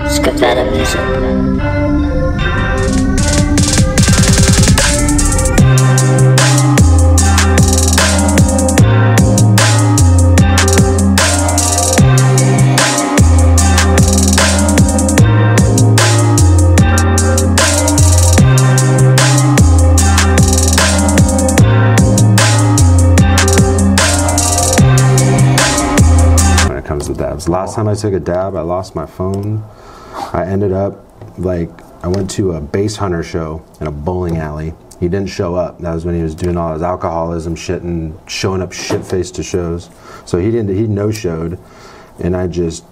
Scattata music. Last time I took a dab, I lost my phone. I ended up, like, I went to a Bass Hunter show in a bowling alley. He didn't show up. That was when he was doing all his alcoholism shit and showing up shit-faced to shows. So he no-showed, and I just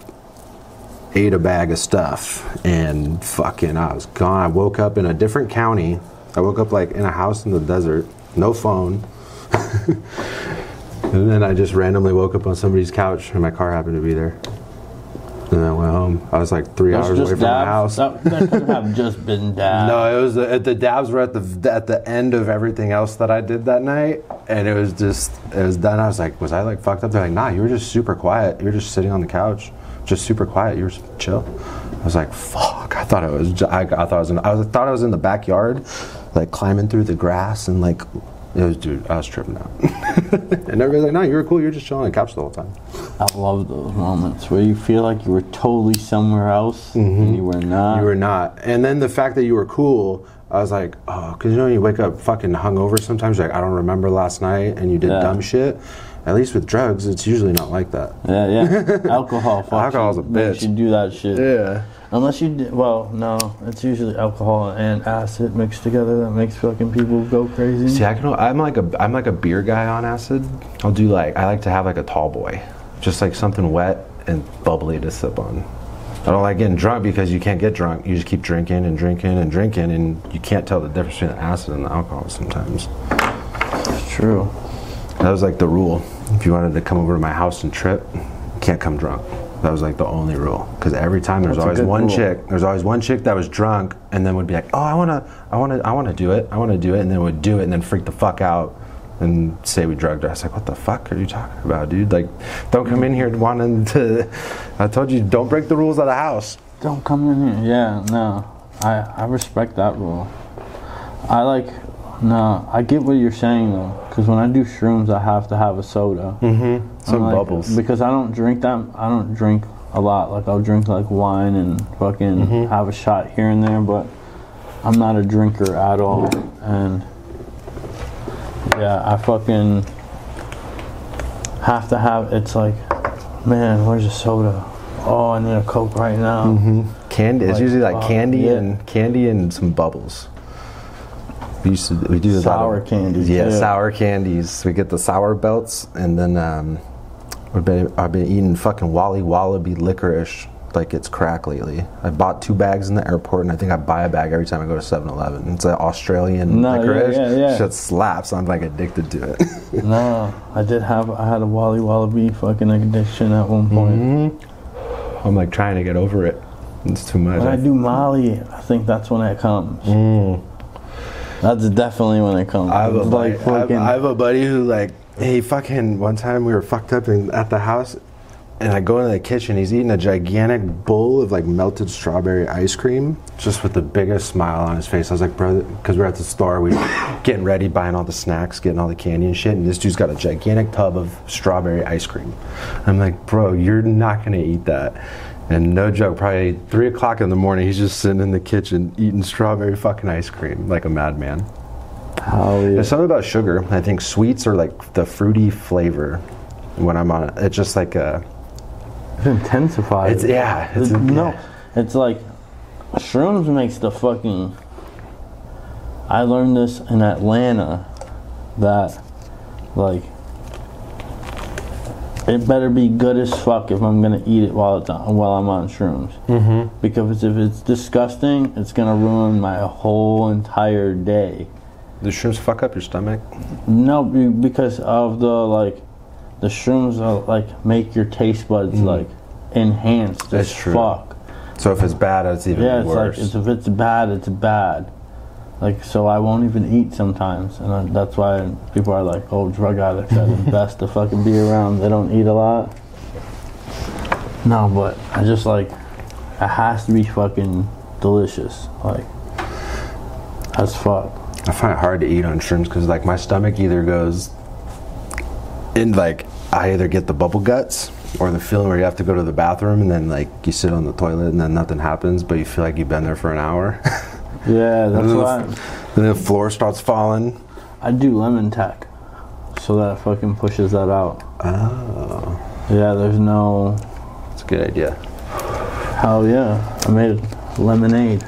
ate a bag of stuff, and fucking I was gone. I woke up in a different county. I woke up, like, in a house in the desert, no phone. And then I just randomly woke up on somebody's couch, and my car happened to be there. And I went home. I was like 3 hours away from my house. That could have just been dabs. No, it was the dabs were at the end of everything else that I did that night, and it was done. I was like, was I like fucked up? They're like, nah, you were just super quiet. You were just sitting on the couch, just super quiet. You were chill. I was like, fuck. I thought I thought I was in the backyard, like climbing through the grass and like. Dude, I was tripping out. And everybody's like, no, you were cool. You were just chilling on the couch the whole time. I love those moments where you feel like you were totally somewhere else and you were not. You were not. And then the fact that you were cool, I was like, oh, because you know when you wake up fucking hungover sometimes, you're like, I don't remember last night, and you did dumb shit. At least with drugs, it's usually not like that. Yeah. Alcohol. Alcohol's a bitch. You should do that shit. Yeah. Unless you, well, no, it's usually alcohol and acid mixed together that makes fucking people go crazy. See, I'm like a beer guy on acid. I like to have like a tall boy, just like something wet and bubbly to sip on. I don't like getting drunk because you can't get drunk. You just keep drinking and drinking and drinking, and you can't tell the difference between the acid and the alcohol sometimes. It's true. That was like the rule. If you wanted to come over to my house and trip, you can't come drunk. That was like the only rule, because every time there's always one chick. There's always one chick that was drunk, and then would be like, "Oh, I wanna do it, and then would do it, and then freak the fuck out, and say we drugged her." I was like, "What the fuck are you talking about, dude? Like, don't come in here wanting to." I told you, don't break the rules of the house. Don't come in here. Yeah, no, I respect that rule. I get what you're saying though, because when I do shrooms, I have to have a soda. Some bubbles. Because I don't drink a lot. Like I'll drink like wine and fucking have a shot here and there, but I'm not a drinker at all. And yeah, I fucking have to have. It's like, man, where's the soda? Oh, I need a Coke right now. Candy. It's usually like candy and some bubbles. We do sour candies. Yeah, sour candies. We get the sour belts, and then I've been eating fucking Wally Wallaby licorice like it's crack lately. I bought 2 bags in the airport, and I think I buy a bag every time I go to 7-Eleven. It's an Australian licorice. Yeah. Shit slaps. I'm like addicted to it. No, I had a Wally Wallaby fucking addiction at one point. I'm like trying to get over it. It's too much. When I do Molly, I think that's when it comes. That's definitely when it comes. I have a buddy who like, hey, fucking, one time we were fucked up at the house, and I go into the kitchen, he's eating a gigantic bowl of like melted strawberry ice cream, just with the biggest smile on his face. I was like, bro, because we're at the store, we were getting ready, buying all the snacks, getting all the candy and shit, and this dude's got a gigantic tub of strawberry ice cream. I'm like, bro, you're not gonna eat that. And no joke, probably 3 o'clock in the morning, he's just sitting in the kitchen eating strawberry fucking ice cream like a madman. Hell yeah. There's something about sugar. I think sweets are like the fruity flavor when I'm on it. It's just like a... It intensifies. It's like shrooms makes the fucking... I learned this in Atlanta that like... It better be good as fuck if I'm gonna eat it while I'm on shrooms. Because if it's disgusting, it's gonna ruin my whole entire day. The shrooms fuck up your stomach? No, because of the shrooms like make your taste buds like enhanced as fuck. So if it's bad, it's even worse. Like if it's bad, it's bad. Like, so I won't even eat sometimes, and that's why people are like, "Oh, drug addicts are the best to fucking be around. They don't eat a lot." No, but I just like, it has to be fucking delicious, like, as fuck. I find it hard to eat on shrooms because like my stomach either goes in, like I either get the bubble guts or the feeling where you have to go to the bathroom and then like you sit on the toilet and then nothing happens, but you feel like you've been there for an hour. Yeah, that's why. Then the floor starts falling. I do lemon tech, so that fucking pushes that out. Oh. Yeah, there's no. That's a good idea. Hell yeah, I made lemonade.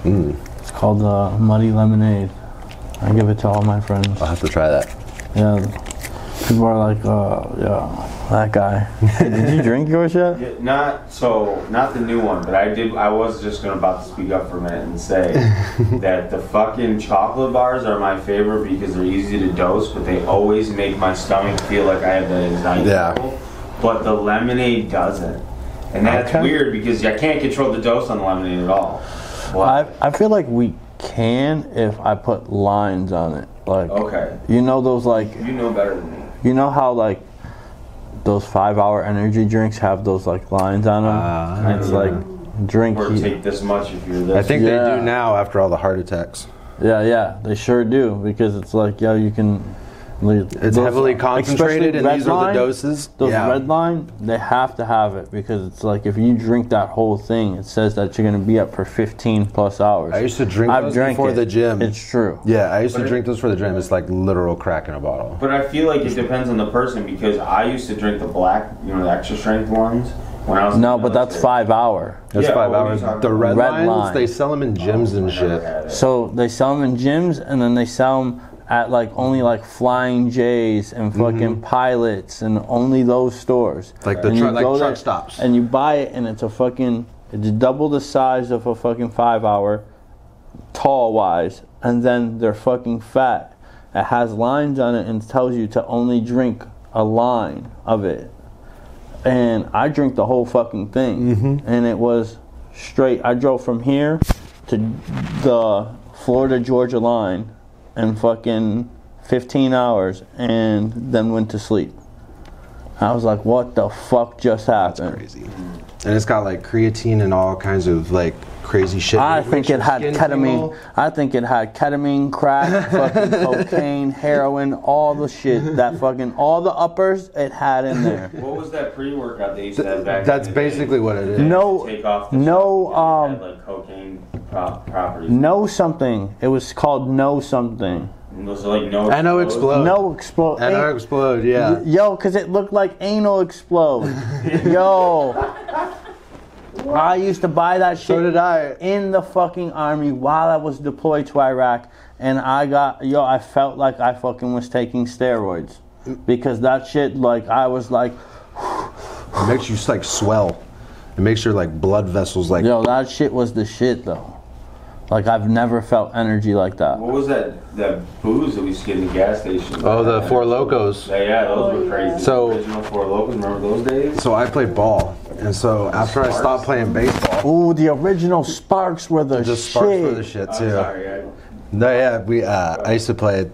It's called Muddy Lemonade. I give it to all my friends. I'll have to try that. Yeah, people are like, yeah, that guy. Did you drink yours yet? Yeah, not the new one, but I did. I was just about to speak up for a minute and say that the fucking chocolate bars are my favorite because they're easy to dose, but they always make my stomach feel like I have that anxiety level. But the lemonade doesn't, and that's weird because I can't control the dose on the lemonade at all. Well, I feel like we can if I put lines on it. Like, you know those like. You know better than me. You know how like those 5-hour energy drinks have those like lines on them, and it's like drink. Or take this much if you're this. I think they do now after all the heart attacks. Yeah, they sure do because it's like you can. It's heavily concentrated, and these are the doses. Those red line, they have to have it because it's like if you drink that whole thing, it says that you're going to be up for 15+ hours. I used to drink those before the gym. It's true. Yeah, I used to drink those for the gym. It's like literal crack in a bottle. But I feel like it depends on the person because I used to drink the black, the extra strength ones when I was. No, but that's 5 hour. That's 5 hours. The red lines, they sell them in gyms and shit. So they sell them in gyms, and then they sell them at like only like Flying J's and fucking Pilots and only those stores. Like the truck stops. And you buy it and it's double the size of a fucking 5 hour, tall wise, and then they're fucking fat. It has lines on it and tells you to only drink a line of it. And I drink the whole fucking thing. And it was straight. I drove from here to the Florida-Georgia line in fucking 15 hours and then went to sleep. I was like, what the fuck just happened? That's crazy. And it's got like creatine and all kinds of like crazy shit. I think it had ketamine. I think it had ketamine, crack, fucking cocaine, heroin, all the shit. That fucking, all the uppers it had in there. What was that pre-workout they used to have back That's basically what it is. Take off the had, like cocaine properties. No something. It was called No something. Was it like No Explode? No Explode. No Explode, yeah. Yo, because it looked like Anal Explode. Yo. I used to buy that shit. So did I. In the fucking army while I was deployed to Iraq. And I felt like I fucking was taking steroids. Because that shit, like, I was like. It makes you like swell. It makes your like blood vessels like. Yo, that shit was the shit though. Like, I've never felt energy like that. What was that booze that we used to get in the gas station? Oh, the Four Locos. Yeah, those were crazy. So, the original Four Locos, remember those days? So I played ball. And so after I stopped playing baseball. Ooh, the original Sparks were the shit. The Sparks were the shit too. Sorry, No, yeah, I used to play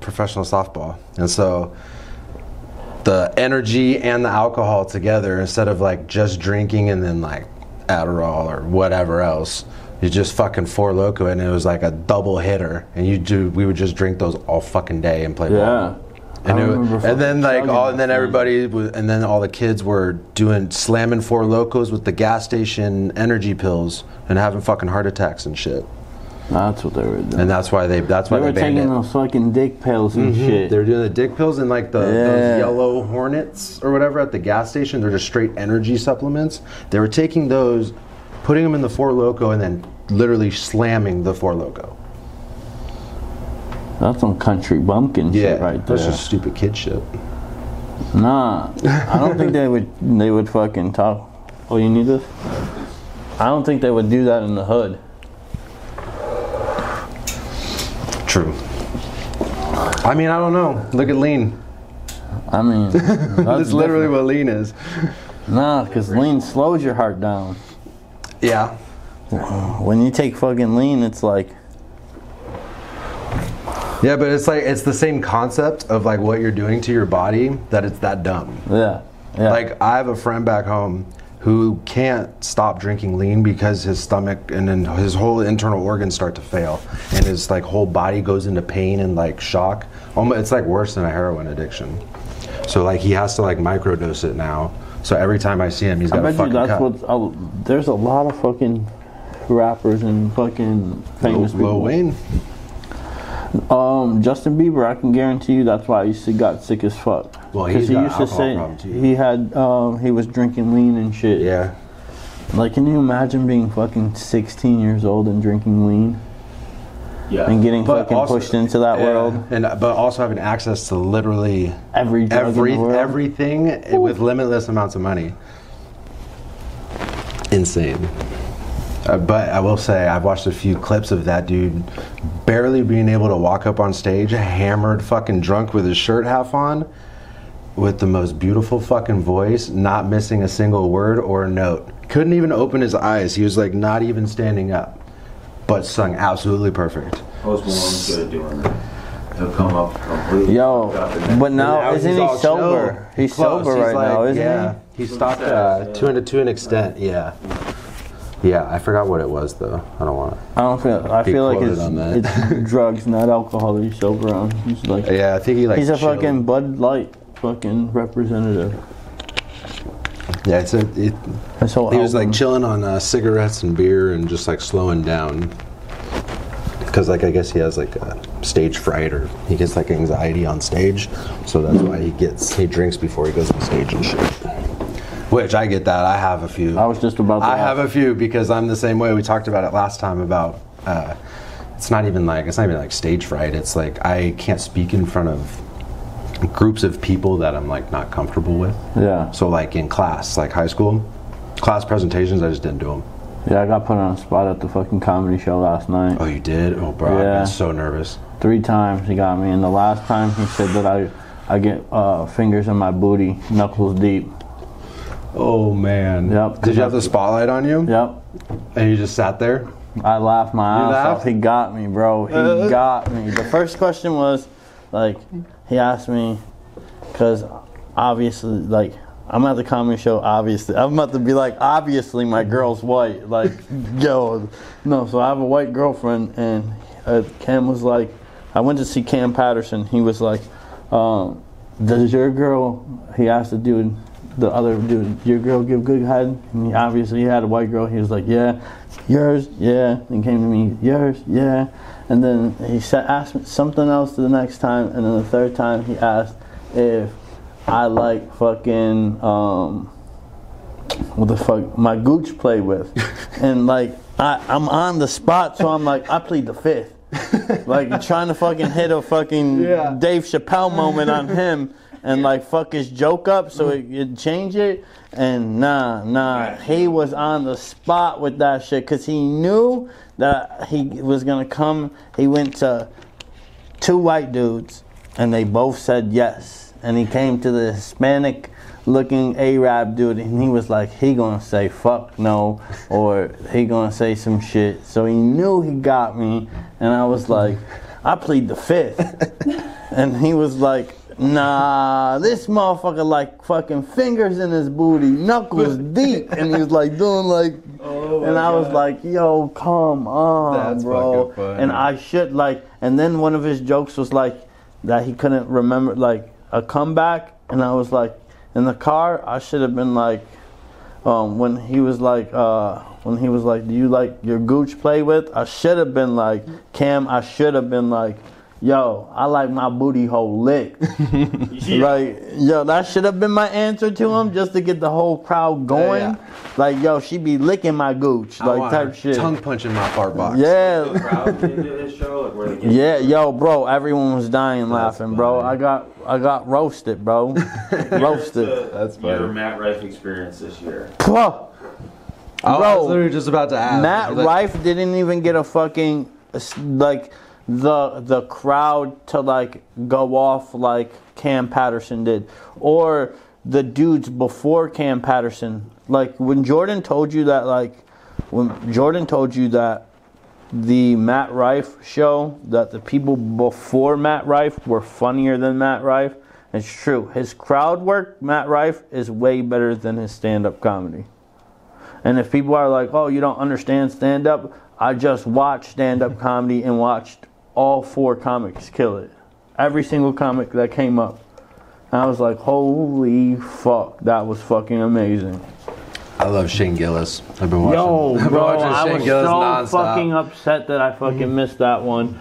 professional softball. And so the energy and the alcohol together, instead of like just drinking and then like Adderall or whatever else, you just fucking Four Loko, and it was like a double hitter, and we would just drink those all fucking day and play ball. And then everybody and then all the kids were slamming Four Lokos with the gas station energy pills and having fucking heart attacks and shit. That's what they were doing. And that's why they were taking those fucking dick pills and shit. They were doing the dick pills and like those yellow Hornets or whatever at the gas station. They're just straight energy supplements. They were taking those, putting them in the Four Loko, and then literally slamming the Four Loko. That's some country bumpkin shit right there. That's just stupid kid shit. Nah, I don't think they would fucking talk. Oh, you need this? I don't think they would do that in the hood. True. I mean, I don't know. Look at lean. I mean, that's literally what lean is. Nah, because lean slows your heart down. Yeah. When you take fucking lean, it's like Yeah, but it's like it's the same concept of like what you're doing to your body that it's that dumb. Yeah. Like I have a friend back home who can't stop drinking lean because his stomach and then his whole internal organs start to fail, and his like whole body goes into pain and like shock. It's like worse than a heroin addiction. So like he has to like microdose it now. So every time I see him, he's got a fucking cut. There's a lot of fucking rappers and fucking famous people. Lil Wayne. Justin Bieber, I can guarantee you that's why he got sick as fuck. Well, because he used to say he had he was drinking lean and shit. Yeah. Like, can you imagine being fucking 16 years old and drinking lean? Yeah. And getting But fucking also, pushed into that world. And but also having access to literally Every drug in the world. everything with limitless amounts of money. Insane. But I will say, I've watched a few clips of that dude barely being able to walk up on stage, hammered, fucking drunk with his shirt half on, with the most beautiful fucking voice, not missing a single word or a note. Couldn't even open his eyes. He was like not even standing up, but sung absolutely perfect. Post Malone's good at doing that. He'll come up completely. Yo, but now isn't he sober? Chill. He's Close. sober right now, isn't he? He stopped to an extent. Yeah. Yeah, I forgot what it was though. I don't want to. I feel like it's drugs, not alcohol that he's sober on. He's like, yeah, I think he like. He's a chilled. fucking Bud Light fucking representative. Yeah, he was like chilling on cigarettes and beer and just like slowing down. Because like I guess he has like a stage fright or he gets like anxiety on stage, so that's why he drinks before he goes on stage and shit. Which I get that. I have a few. I was just about to I have a few because I'm the same way. We talked about it last time about it's not even like stage fright. It's like I can't speak in front of groups of people that I'm like not comfortable with. Yeah. So like in class, like high school, class presentations, I just didn't do them. Yeah, I got put on a spot at the fucking comedy show last night. Oh, you did? Oh, bro, Yeah. I've been so nervous. 3 times he got me, and the last time he said that I get fingers in my booty, knuckles deep. Oh man. Yep. Did you have the spotlight on you? Yep. And you just sat there? I laughed my You ass laughed? off. He got me, bro. He got me. The first question was, like, he asked me, because obviously, like, I'm at the comedy show, obviously. I'm about to be like, obviously my girl's white. Like, yo. No, so I have a white girlfriend, and Cam was like, I went to see Cam Patterson. He was like, does your girl, he asked the other dude, your girl give good head? And he obviously had a white girl. He was like, yeah. Yours? Yeah. And came to me, yours? Yeah. And then he asked me something else the next time, and then the third time he asked if I like fucking what the fuck my gooch play with. And like I'm on the spot, so I'm like, I plead the fifth. Like trying to fucking hit a fucking Dave Chappelle moment on him and like fuck his joke up so it change it. And nah, he was on the spot with that shit because he knew that he was gonna come. He went to 2 white dudes and they both said yes. And he came to the Hispanic looking Arab dude and he was like, he gonna say fuck no, or he gonna say some shit. So he knew he got me, and I was like, I plead the fifth. And he was like, nah, this motherfucker like fucking fingers in his booty, knuckles deep. And he was like doing like, and I was like, yo, come on, that's bro. fucking funny. And I should like, and then one of his jokes was like that he couldn't remember like a comeback, and I was like, in the car, I should have been like, when he was like, do you like your gooch play with? I should have been like, Cam, I should have been like, yo, I like my booty hole licked. Like, yo, that should have been my answer to him just to get the whole crowd going. Yeah. Like, yo, she be licking my gooch, I like want type her shit. tongue punching my fart box. Yeah. The crowd into this show, like where they Yeah, yo, bro, everyone was dying laughing, bro. I got roasted, bro. Roasted. That's your funny. Matt Rife experience this year. Puh. I Bro, was literally just about to ask. Matt Rife didn't even get a fucking like the crowd to like go off like Cam Patterson did, or the dudes before Cam Patterson. Like when Jordan told you that the Matt Rife show, that the people before Matt Rife were funnier than Matt Rife. It's true. His crowd work, Matt Rife, is way better than his stand-up comedy. And if people are like, oh, you don't understand stand-up, I just watched stand-up comedy and watched all 4 comics kill it. Every single comic that came up. And I was like, holy fuck, that was fucking amazing. I love Shane Gillis. I've been watching. Yo, I've been bro, watching I Shane was Gillis so nonstop. fucking upset that I fucking missed that one.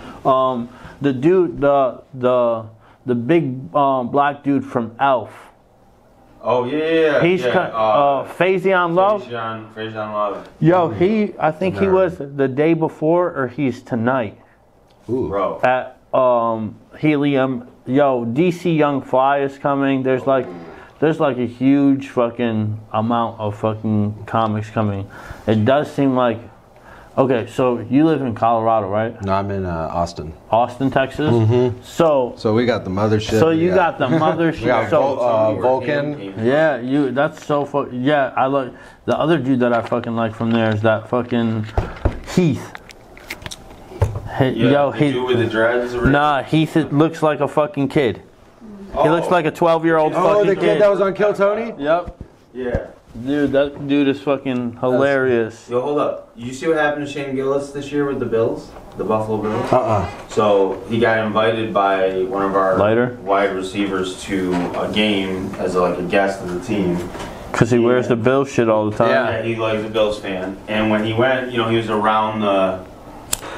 The dude, the big black dude from Elf. Oh yeah. He's Faison Love. Faison Love. Yo, I think he was the day before, or he's tonight. Ooh. Bro. At Helium. Yo, DC Young Fly is coming. There's like a huge fucking amount of fucking comics coming. It does seem like, okay, so you live in Colorado, right? No, I'm in Austin. Austin, Texas. Mm-hmm. So we got the mothership. So you got the mothership. We got Vulcan. Yeah, that's so yeah, I like the other dude that I fucking like from there is that fucking Heath. Yeah, the dude with the dreads. Nah, Heath looks like a fucking kid. He looks like a 12-year-old fucking the kid that was on Kill Tony? Yep. Yeah. Dude, that dude is fucking hilarious. Yo, hold up. You see what happened to Shane Gillis this year with the Bills? The Buffalo Bills? So he got invited by one of our wide receivers to a game as like a guest of the team. Because he wears the Bills shit all the time. Yeah, he likes a Bills fan. And when he went, he was around the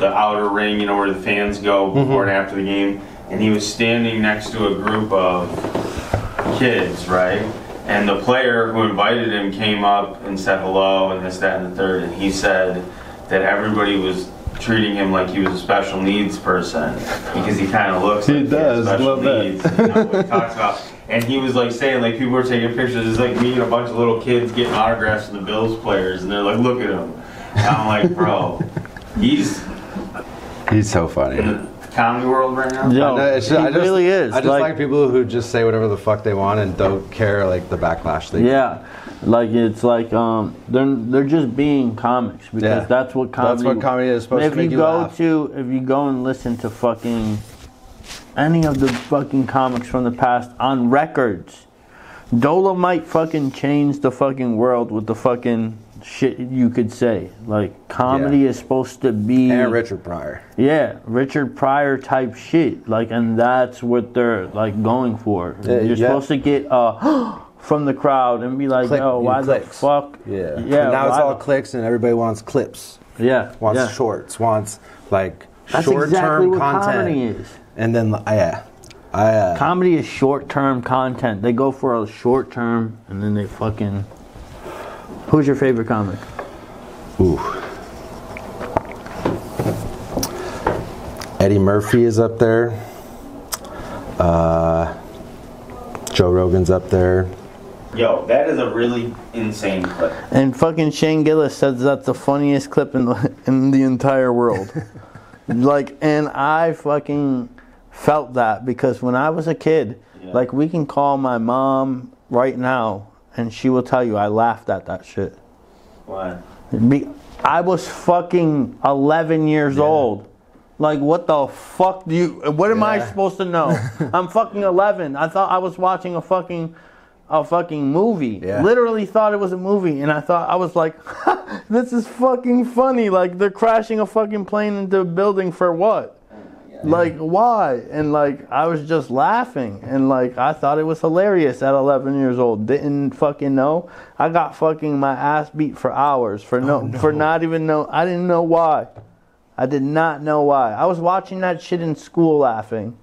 outer ring, where the fans go before and after the game. And he was standing next to a group of kids, right? And the player who invited him came up and said hello and this, that, and the third. And he said that everybody was treating him like he was a special needs person because he kind of looks like he has special needs. What he talks about. And he was like saying, like, people were taking pictures. It's like me and a bunch of little kids getting autographs from the Bills players. And they're like, look at him. And I'm like, bro, he's so funny. In the comedy world right now? Yo, he really is. I just like people who just say whatever the fuck they want and don't care like the backlash they get. Like it's like they're just being comics because that's what comedy is supposed to make you laugh. If you go and listen to fucking any of the fucking comics from the past on records, Dolomite fucking changed the fucking world with the fucking shit you could say. Like comedy is supposed to be, and Richard Pryor. Yeah, Richard Pryor type shit. Like, and that's what they're like going for. You're supposed to get from the crowd and be like, yo, why the fuck? Yeah. Now it's all clicks and everybody wants clips. Yeah. Wants shorts. Wants like that's short-term exactly what content. Comedy is. And then comedy is short-term content. They go for a short term and then they fucking. Who's your favorite comic? Ooh. Eddie Murphy is up there. Joe Rogan's up there. Yo, that is a really insane clip. And fucking Shane Gillis says that's the funniest clip in the entire world. Like, and I fucking felt that because when I was a kid, like we can call my mom right now and she will tell you I laughed at that shit. Why? I was fucking 11 years old. Like, what the fuck what am I supposed to know? I'm fucking 11. I thought I was watching a fucking movie. Yeah. Literally thought it was a movie. And I was like, this is fucking funny. Like, they're crashing a fucking plane into a building for what? Like, why? And like, I was just laughing. And like, I thought it was hilarious at 11 years old. Didn't fucking know. I got fucking my ass beat for hours for not even know. I didn't know why. I did not know why. I was watching that shit in school laughing.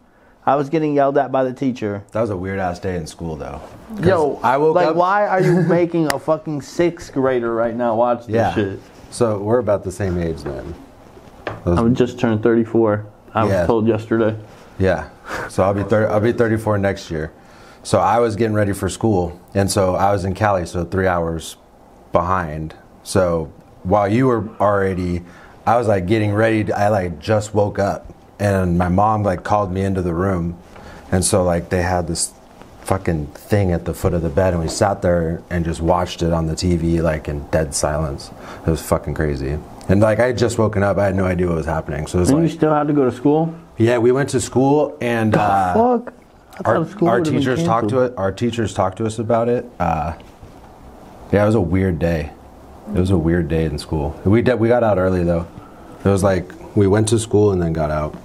I was getting yelled at by the teacher. That was a weird ass day in school though. Yo, I woke up. Why are you making a fucking 6th grader right now watch this shit? So we're about the same age then. I just turned 34. I was told yesterday. Yeah. So I'll be 34 next year. So I was getting ready for school, and so I was in Cali, so 3 hours behind. So while you were already, I was like getting ready. I like just woke up, and my mom like called me into the room, and so like they had this fucking thing at the foot of the bed, and we sat there and just watched it on the TV like in dead silence. It was fucking crazy. And like I had just woken up, I had no idea what was happening. So it was And you like, still had to go to school? yeah, we went to school and Fuck. I thought school our would've been teachers talked to canceled. it. Our teachers talked to us about it. Yeah, it was a weird day. It was a weird day in school. We got out early though. It was like we went to school and then got out.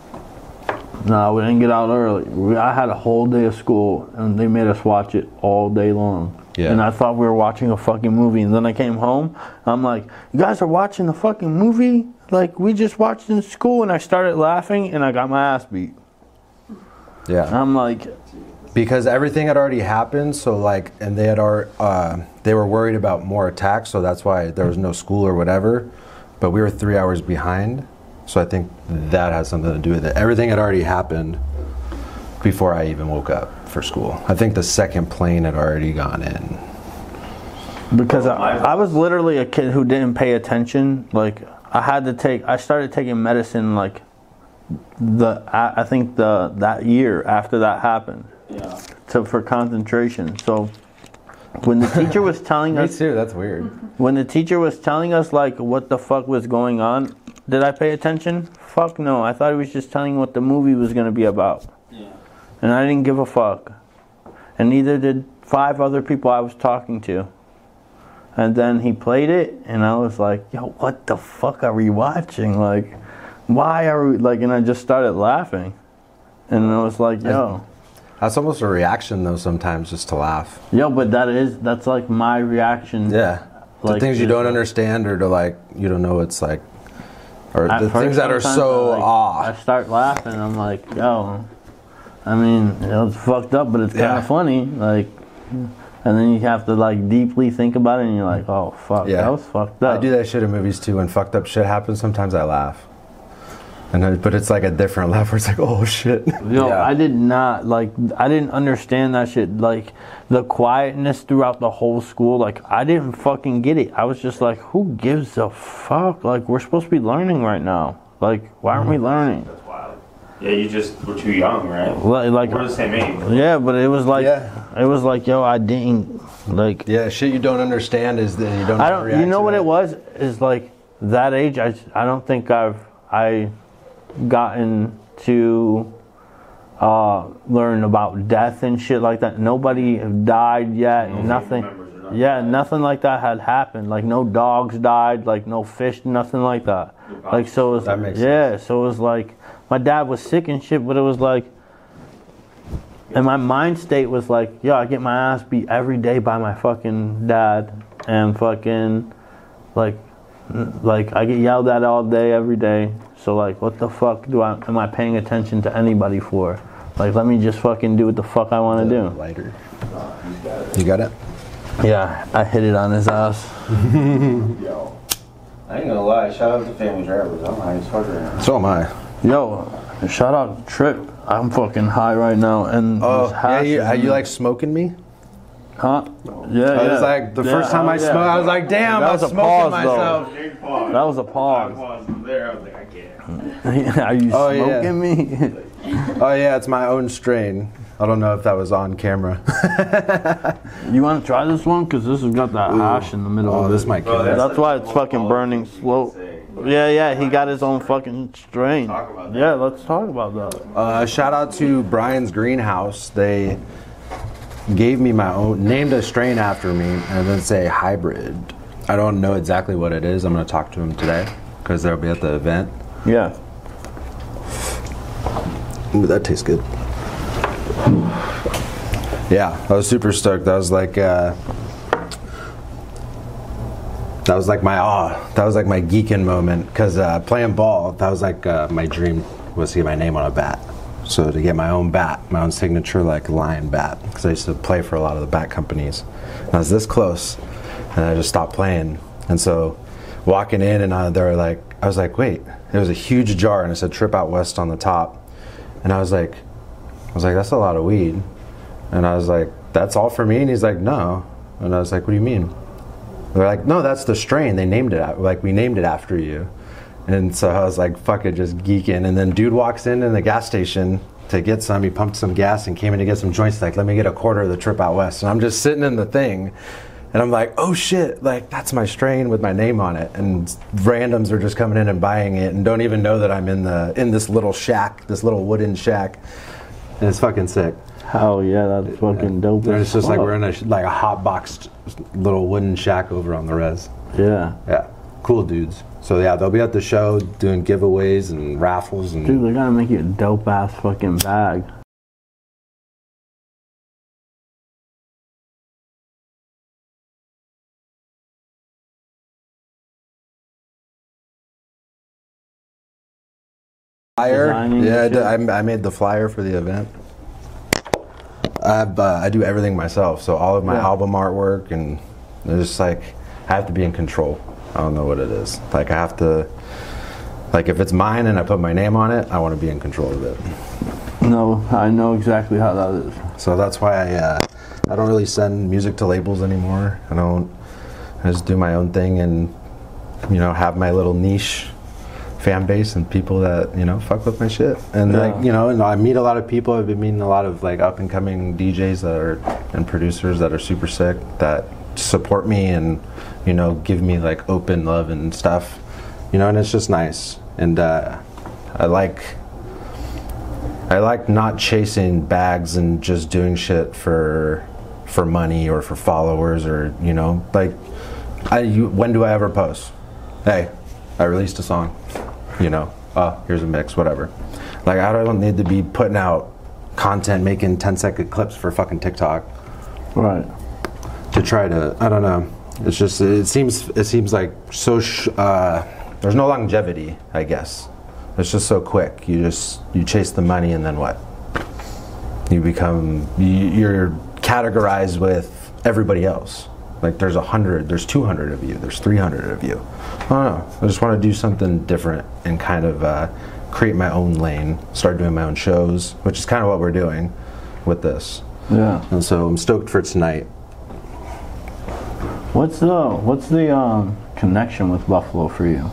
No, we didn't get out early. I had a whole day of school, and they made us watch it all day long. Yeah. And I thought we were watching a fucking movie, and then I came home. I'm like, you guys are watching the fucking movie? Like, we just watched in school, and I started laughing, and I got my ass beat. And Yeah, I'm like, because everything had already happened. So like, and they were worried about more attacks. So that's why there was no school or whatever. But we were 3 hours behind. So I think that has something to do with it. Everything had already happened before I even woke up for school. I think the second plane had already gone in. because I was literally a kid who didn't pay attention. Like, I started taking medicine, like, I think that year after that happened. Yeah. For concentration. So when the teacher was telling us, too, that's weird. when the teacher was telling us like what the fuck was going on, did I pay attention? Fuck no. I thought he was just telling what the movie was going to be about. Yeah. And I didn't give a fuck. And neither did 5 other people I was talking to. And then he played it, and I was like, yo, what the fuck are we watching? Like, why are we, like, and I just started laughing. And I was like, yo. That's almost a reaction though sometimes, just to laugh. Yo, but that's like my reaction. Yeah. Like, the things you don't understand, or to like, you don't know what's like, or At the first, things that are sometimes so I awe. start laughing. I'm like, yo, I mean, it's fucked up, but it's kind Yeah. of funny. Like, and then you have to like deeply think about it, and you're like, oh fuck, Yeah. that was fucked up. I do that shit in movies too. When fucked up shit happens, sometimes I laugh. But it's like a different laugh where it's like, oh shit. Yo, Yeah. I did not like. I didn't understand that shit. Like the quietness throughout the whole school. Like I didn't fucking get it. I was just like, who gives a fuck? Like we're supposed to be learning right now. Like why aren't we learning? That's wild. Yeah, you just were too young, right? Like We're the same age. yeah, but it was like Yeah. it was like, yo, I didn't like. Yeah, shit you don't understand is that you don't. I don't. react You know to what it was? Is like that age. I don't think I gotten to learn about death and shit like that. Nobody died yet. No Nothing. family members or nothing. Yeah, nothing like that had happened. Like no dogs died. Like no fish. Nothing like that. Like so. It was, That makes yeah. So it was like my dad was sick and shit, but it was like. And my mind state was like, yo, I get my ass beat every day by my fucking dad, and fucking, like I get yelled at all day, every day. So like, what the fuck am I paying attention to anybody for? Like, let me just fucking do what the fuck I want to do. Lighter. You got it? Yeah, I hit it on his ass. Yo. I ain't gonna lie, shout out to Family Drivers. I'm high as fuck right now. So am I. Yo, shout out Trip. I'm fucking high right now, and Oh, this yeah, hash you is- like smoking me? huh? Yeah, I was like, the first time I smoked, I was like, damn, That I was was a smoking pause, myself. Big pause. That was a pause. I paused there. I was like, I can't. Are you Oh, yeah. smoking me? Oh yeah, it's my own strain. I don't know if that was on camera. You want to try this one? Because this has got that hash in the middle Oh, of this it. might Bro, kill it. That's why it's fucking burning slow. Yeah, he got his own fucking strain. Talk about that. Yeah, let's talk about that. Shout out to Brian's Greenhouse. They gave me my own, named a strain after me, and then say hybrid. I don't know exactly what it is. I'm going to talk to him today because they'll be at the event. Yeah. Ooh, that tastes good. Yeah, I was super stoked. That was like my geeking moment because playing ball, that was like my dream was to get my name on a bat. So to get my own bat, my own signature like lion bat, because I used to play for a lot of the bat companies. And I was this close, and I just stopped playing. And so walking in, and they were like, I was like, wait, there was a huge jar, and it said Trip Out West on the top. And I was like, that's a lot of weed. And I was like, that's all for me? And he's like, no. And I was like, what do you mean? They're like, no, that's the strain. They named it, we named it after you. And so I was like, fuck it, just geeking. And then dude walks in the gas station to get some. He pumped some gas and came in to get some joints. Like, let me get a quarter of the Trip Out West. And I'm just sitting in the thing. And I'm like, oh shit, like that's my strain with my name on it. And randoms are just coming in and buying it and don't even know that I'm in this little shack, this little wooden shack. And it's fucking sick. Hell yeah, that's fucking dope. And it's just like we're in a hot boxed little wooden shack over on the res. Yeah. Yeah. Cool dudes. So yeah, they'll be at the show doing giveaways and raffles and dude, they gotta make you a dope ass fucking bag. flyer. Designing Yeah, and I made the flyer for the event. I do everything myself, so all of my album artwork, and it's just like I have to be in control. I don't know what it is. Like I have to, like if it's mine and I put my name on it, I want to be in control of it. No, I know exactly how that is. So that's why I don't really send music to labels anymore. I just do my own thing and, you know, have my little niche fan base and people that, you know, fuck with my shit. And like, you know, and I meet a lot of people. I've been meeting a lot of like up and coming DJs that are, and producers that are super sick, that support me and, you know, give me like open love and stuff, you know, and it's just nice. And I like not chasing bags and just doing shit for money or for followers, or, you know, like when do I ever post? Hey, I released a song, you know, here's a mix, whatever. Like I don't need to be putting out content, making 10-second clips for fucking TikTok. Right. To try to, I don't know. It's just, it seems like so, there's no longevity, I guess. It's just so quick. You chase the money and then what? You're categorized with everybody else. Like there's 100, there's 200 of you, there's 300 of you. I don't know. I just want to do something different and kind of create my own lane, start doing my own shows, which is kind of what we're doing with this. Yeah. And so I'm stoked for tonight. What's the connection with Buffalo for you?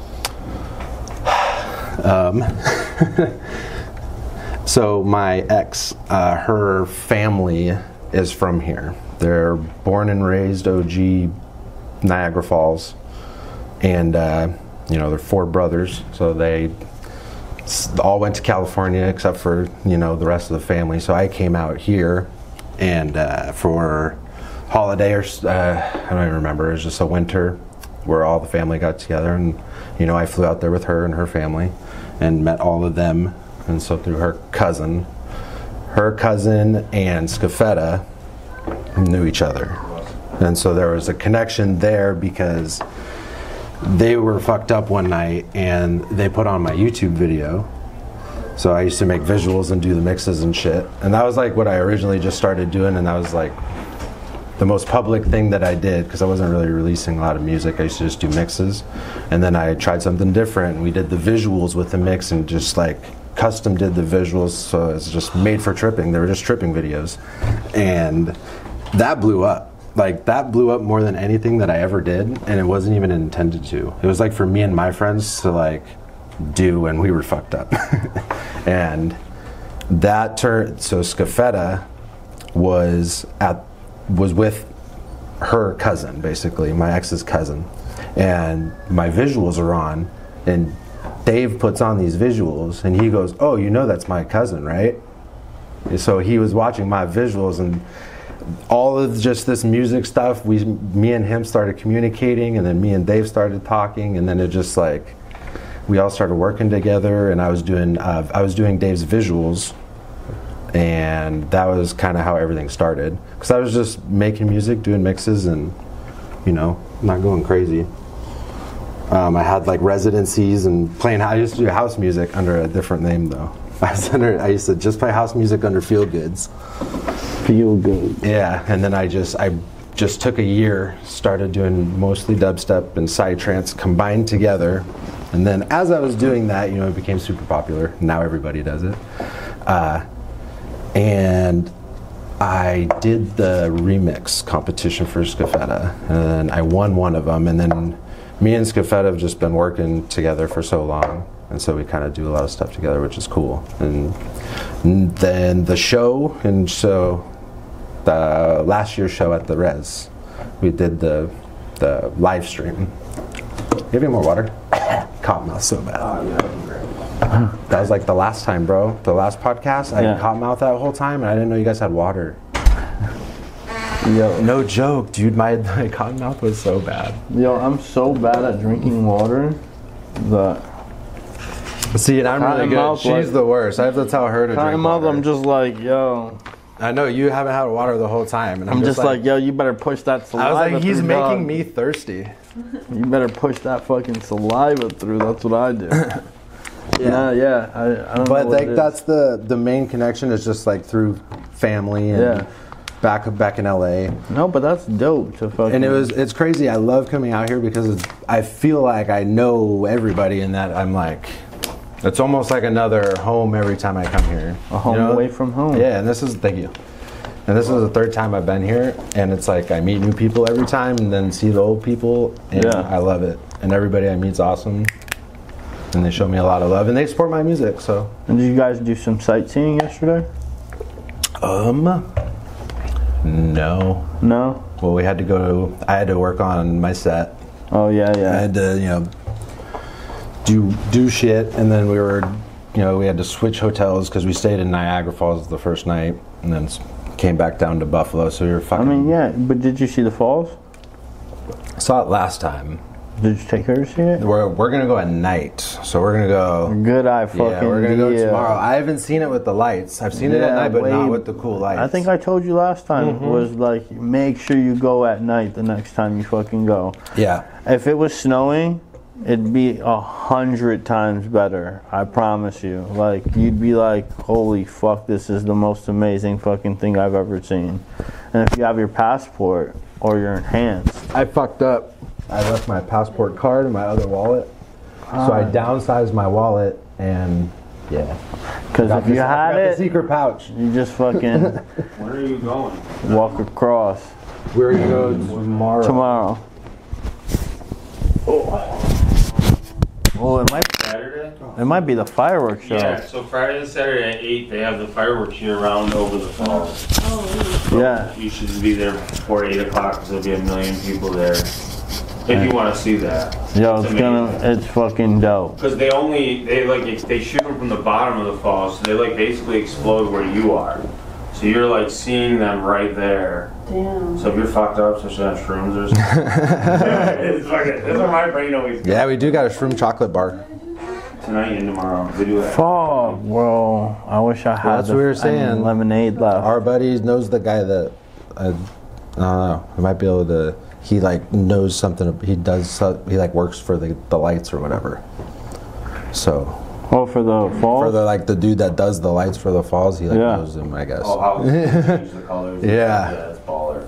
So my ex, her family is from here. They're born and raised OG Niagara Falls, and you know, they're 4 brothers, so they all went to California except for, you know, the rest of the family. So I came out here, and for holiday, or I don't even remember, it was just a winter where all the family got together, and, you know, I flew out there with her and her family and met all of them. And so through her cousin and Scafetta knew each other. And so there was a connection there because they were fucked up one night and they put on my YouTube video. So I used to make visuals and do the mixes and shit. And that was like what I originally just started doing, and that was like the most public thing that I did, because I wasn't really releasing a lot of music. I used to just do mixes. And then I tried something different. We did the visuals with the mix and just like custom did the visuals, so it's just made for tripping. They were just tripping videos. And that blew up. Like that blew up more than anything that I ever did, and it wasn't even intended to. It was like for me and my friends to like do when we were fucked up. And that turned, so Scafetta was with her cousin, basically, my ex's cousin. And my visuals are on, and Dave puts on these visuals, and he goes, oh, you know that's my cousin, right? And so he was watching my visuals, and all of just this music stuff, me and him started communicating, and then me and Dave started talking, and then it just like, we all started working together, and I was doing Dave's visuals, and that was kind of how everything started. Because I was just making music, doing mixes, and, you know, not going crazy. I had like residencies and playing. I used to do house music under a different name though. I used to just play house music under Feel Goods. Feel Good. Yeah, and then I just took a year, started doing mostly dubstep and psytrance combined together, and then as I was doing that, you know, it became super popular. Now everybody does it, and I did the remix competition for Scafetta, and I won one of them, and then me and Scafetta have just been working together for so long, and so we kind of do a lot of stuff together, which is cool. And then the show, and so the last year's show at the Res, we did the live stream. Give me more water. Cottonmouth so bad. Oh, yeah. That was like the last time, bro. The last podcast, I Yeah. had cottonmouth that whole time, and I didn't know you guys had water. Yo, No joke, dude. My cottonmouth was so bad. yo, I'm so bad at drinking water that See, and I'm really good. Cottonmouth, She's like- the worst. I have to tell her to drink Cottonmouth, water. I'm just like, yo. I know you haven't had water the whole time, and I'm just like, yo, you better push that saliva. I was like, he's through, making dog. me thirsty. You better push that fucking saliva through. That's what I do. Yeah. I don't know But what like it is. that's the main connection is just like through family and Yeah. back in LA. No, but that's dope to fucking. And it's crazy. I love coming out here because I feel like I know everybody and that I'm like, it's almost like another home every time I come here. a home away from home. Yeah, and thank you. And this is the third time I've been here, and it's like I meet new people every time and then see the old people, and Yeah. I love it. And everybody I meet's awesome. And they show me a lot of love, and they support my music, so. And did you guys do some sightseeing yesterday? No. No. Well, I had to work on my set. Oh yeah, I yeah. had to, do shit, and then we had to switch hotels because we stayed in Niagara Falls the first night, and then came back down to Buffalo. So we were I fucking. mean, yeah. But did you see the falls? Saw it last time. Did you take her to see it? We're gonna go at night, so we're gonna go. Good eye fucking. Yeah, we're gonna go tomorrow. I haven't seen it with the lights. I've seen it at Yeah, night, but not way- with the cool lights. I think I told you last time was like, make sure you go at night the next time you fucking go. Yeah. If it was snowing, it'd be 100 times better. I promise you. Like, you'd be like, holy fuck, this is the most amazing fucking thing I've ever seen. And if you have your passport or you're enhanced, I fucked up. I left my passport card in my other wallet, so I downsized my wallet, and yeah. because if you had the it, secret pouch. you just fucking When are you going? walk across We're gonna go tomorrow. tomorrow. Oh, it might be the fireworks show. Yeah, so Friday and Saturday at 8, they have the fireworks year round over the falls. Yeah. You should be there before 8 o'clock because there'll be a million people there. If you want to see that. Yo, it's fucking dope. Because they shoot them from the bottom of the falls, so they like basically explode where you are. So you're like seeing them right there. Damn. So if you're fucked up, especially on shrooms or something. That's what my brain always goes. Yeah, we do got a shroom chocolate bar. Tonight and tomorrow. They do that. Fuck, bro. I wish I had that's what we were saying. lemonade left. Our buddy knows the guy that I don't know. He might be able to. He like knows something. He like works for the lights or whatever. So Oh, for the fall? for the dude that does the lights for the falls, he like Yeah. knows him, I guess. Oh, how they change the colors. Yeah. Yeah, it's baller.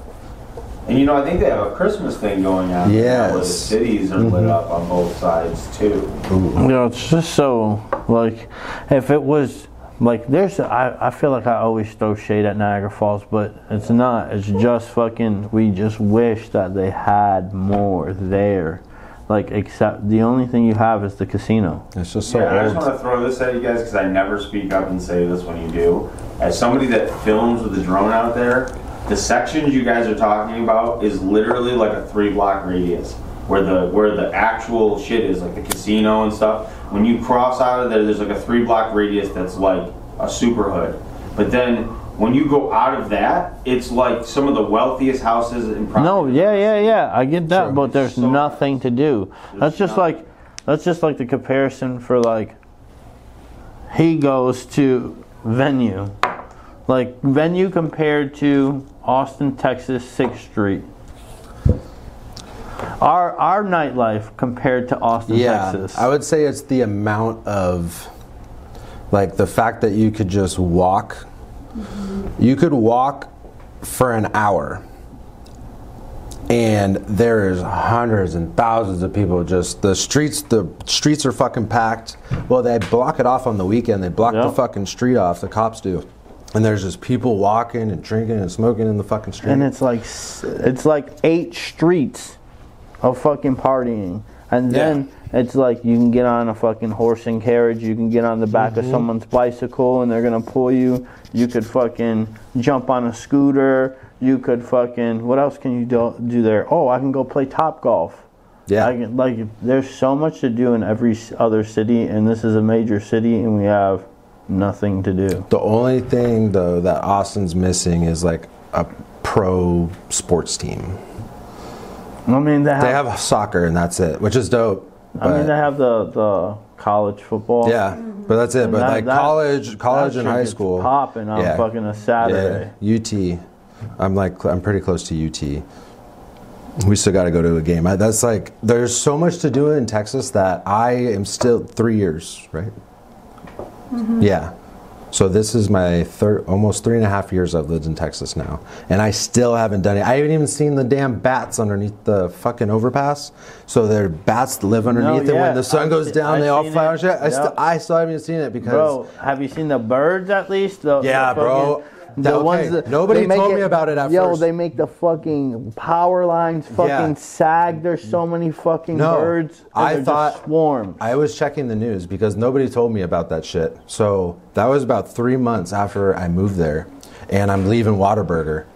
And I think they have a Christmas thing going on. now where the Yes. cities are lit up on both sides too. It's just so, like, if it was, like, I feel like I always throw shade at Niagara Falls, but it's not. It's just fucking, we just wish that they had more there. Like, except, the only thing you have is the casino. It's just so Yeah, I just old. want to throw this at you guys because I never speak up and say this when you do. As somebody that films with a drone out there, the sections you guys are talking about is literally like a 3-block radius where the actual shit is, like the casino and stuff. When you cross out of there's like a 3-block radius that's like a super hood. But then when you go out of that, it's like some of the wealthiest houses in property. No, yeah, I get that, Sure. but there's So- nothing to do. That's just like the comparison for, like, he goes to Venue. Like, Venue compared to Austin, Texas, 6th Street. Our nightlife compared to Austin, Yeah, Texas. I would say it's the amount of, like, the fact that you could just walk. You could walk for an hour, and there's hundreds and thousands of people. Just the streets are fucking packed. Well, they block it off on the weekend. They block the Yep. fucking street off. The cops do, and there's just people walking and drinking and smoking in the fucking street. and it's like 8 streets of fucking partying. And then it's like you can get on a fucking horse and carriage, you can get on the back of someone's bicycle and they're gonna pull you. You could fucking jump on a scooter, You could fucking, what else can you do there? Oh, I can go play Top Golf. Yeah. There's so much to do in every other city, and this is a major city, and we have nothing to do. The only thing, though, that Austin's missing is like a pro sports team. I mean, they They have soccer, and that's it, which is dope. I mean, they have the college football. Yeah, but that's it. And But like college that and high shit school, gets popping on fucking a Saturday. Yeah. UT. I'm pretty close to UT. We still got to go to a game. That's like, there's so much to do in Texas that I am still 3 years, right? Yeah. So this is my almost 3.5 years I've lived in Texas now, and I still haven't done it. I haven't even seen the damn bats underneath the fucking overpass. So there are bats that live underneath it. When the sun goes down, they all fly on shit. I still haven't even seen it because. Bro, have you seen the birds at least? Yeah, bro. Ones that nobody told me about it at first. Yo, they make the fucking power lines fucking sag. There's so many fucking birds. I thought just swarms. I was checking the news because nobody told me about that shit. So that was about 3 months after I moved there, and I'm leaving Whataburger.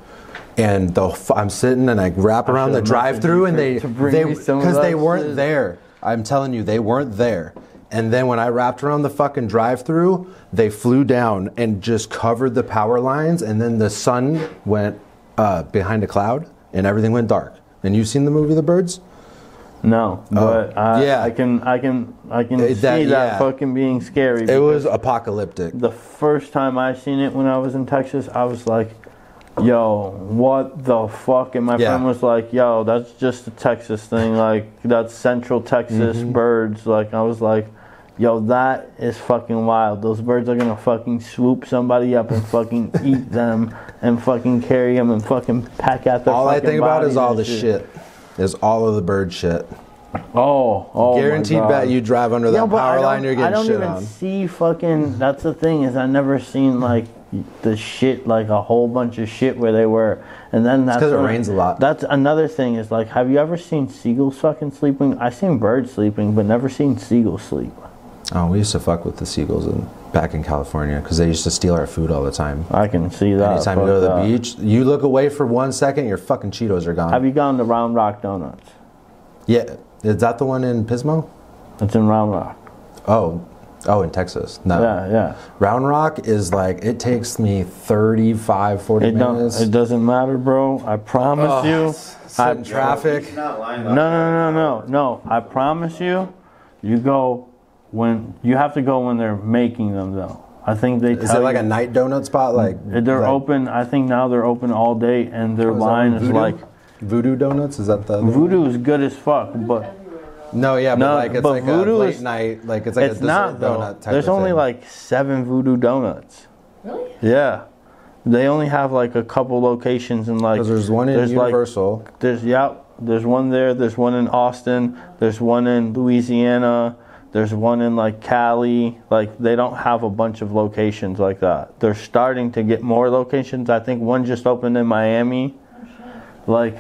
And I'm sitting and I wrap around the drive-through, and because they weren't there. I'm telling you, they weren't there. And then when I wrapped around the fucking drive-through, they flew down and just covered the power lines, and then the sun went behind a cloud, and everything went dark. And you've seen the movie The Birds? No, but I can see that fucking being scary. It was apocalyptic. The first time I seen it when I was in Texas, I was like, yo, what the fuck? And my friend was like, yo, that's just a Texas thing. Like, that's Central Texas birds. Like, I was like, yo, that is fucking wild. Those birds are gonna fucking swoop somebody up and fucking eat them and fucking carry them and fucking pack out their all fucking I think about is all the shit. Is all of the bird shit. Oh, guaranteed bet you drive under that power line, you're getting shit on. I don't even see fucking, that's the thing, is I never seen like the shit, like a whole bunch of shit where they were. And then that's because it rains a lot. That's another thing is like, have you ever seen seagulls fucking sleeping? I seen birds sleeping, but never seen seagulls sleep. Oh, we used to fuck with the seagulls back in California because they used to steal our food all the time. I can see that. Anytime you go to the beach, you look away for 1 second, your fucking Cheetos are gone. Have you gone to Round Rock Donuts? Yeah. Is that the one in Pismo? It's in Round Rock. Oh, in Texas. No. Yeah. Round Rock is like, it takes me 35, 40 minutes. It doesn't matter, bro. I promise you. Sit in traffic. No. I promise you, you go when you have to go when they're making them though. I think they. Is it like a night donut spot? Like they're open. I think now they're open all day, and their line is like Voodoo Donuts. Is that the Voodoo is good as fuck, but no, like it's like Voodoo a late night, like it's like a dessert donut type. There's only like 7 Voodoo Donuts. Really? Yeah, they only have like a couple locations in like. Because there's one in Universal. There's one there. There's one in Austin. There's one in Louisiana. There's one in like Cali. Like they don't have a bunch of locations like that. They're starting to get more locations. I think one just opened in Miami. Like,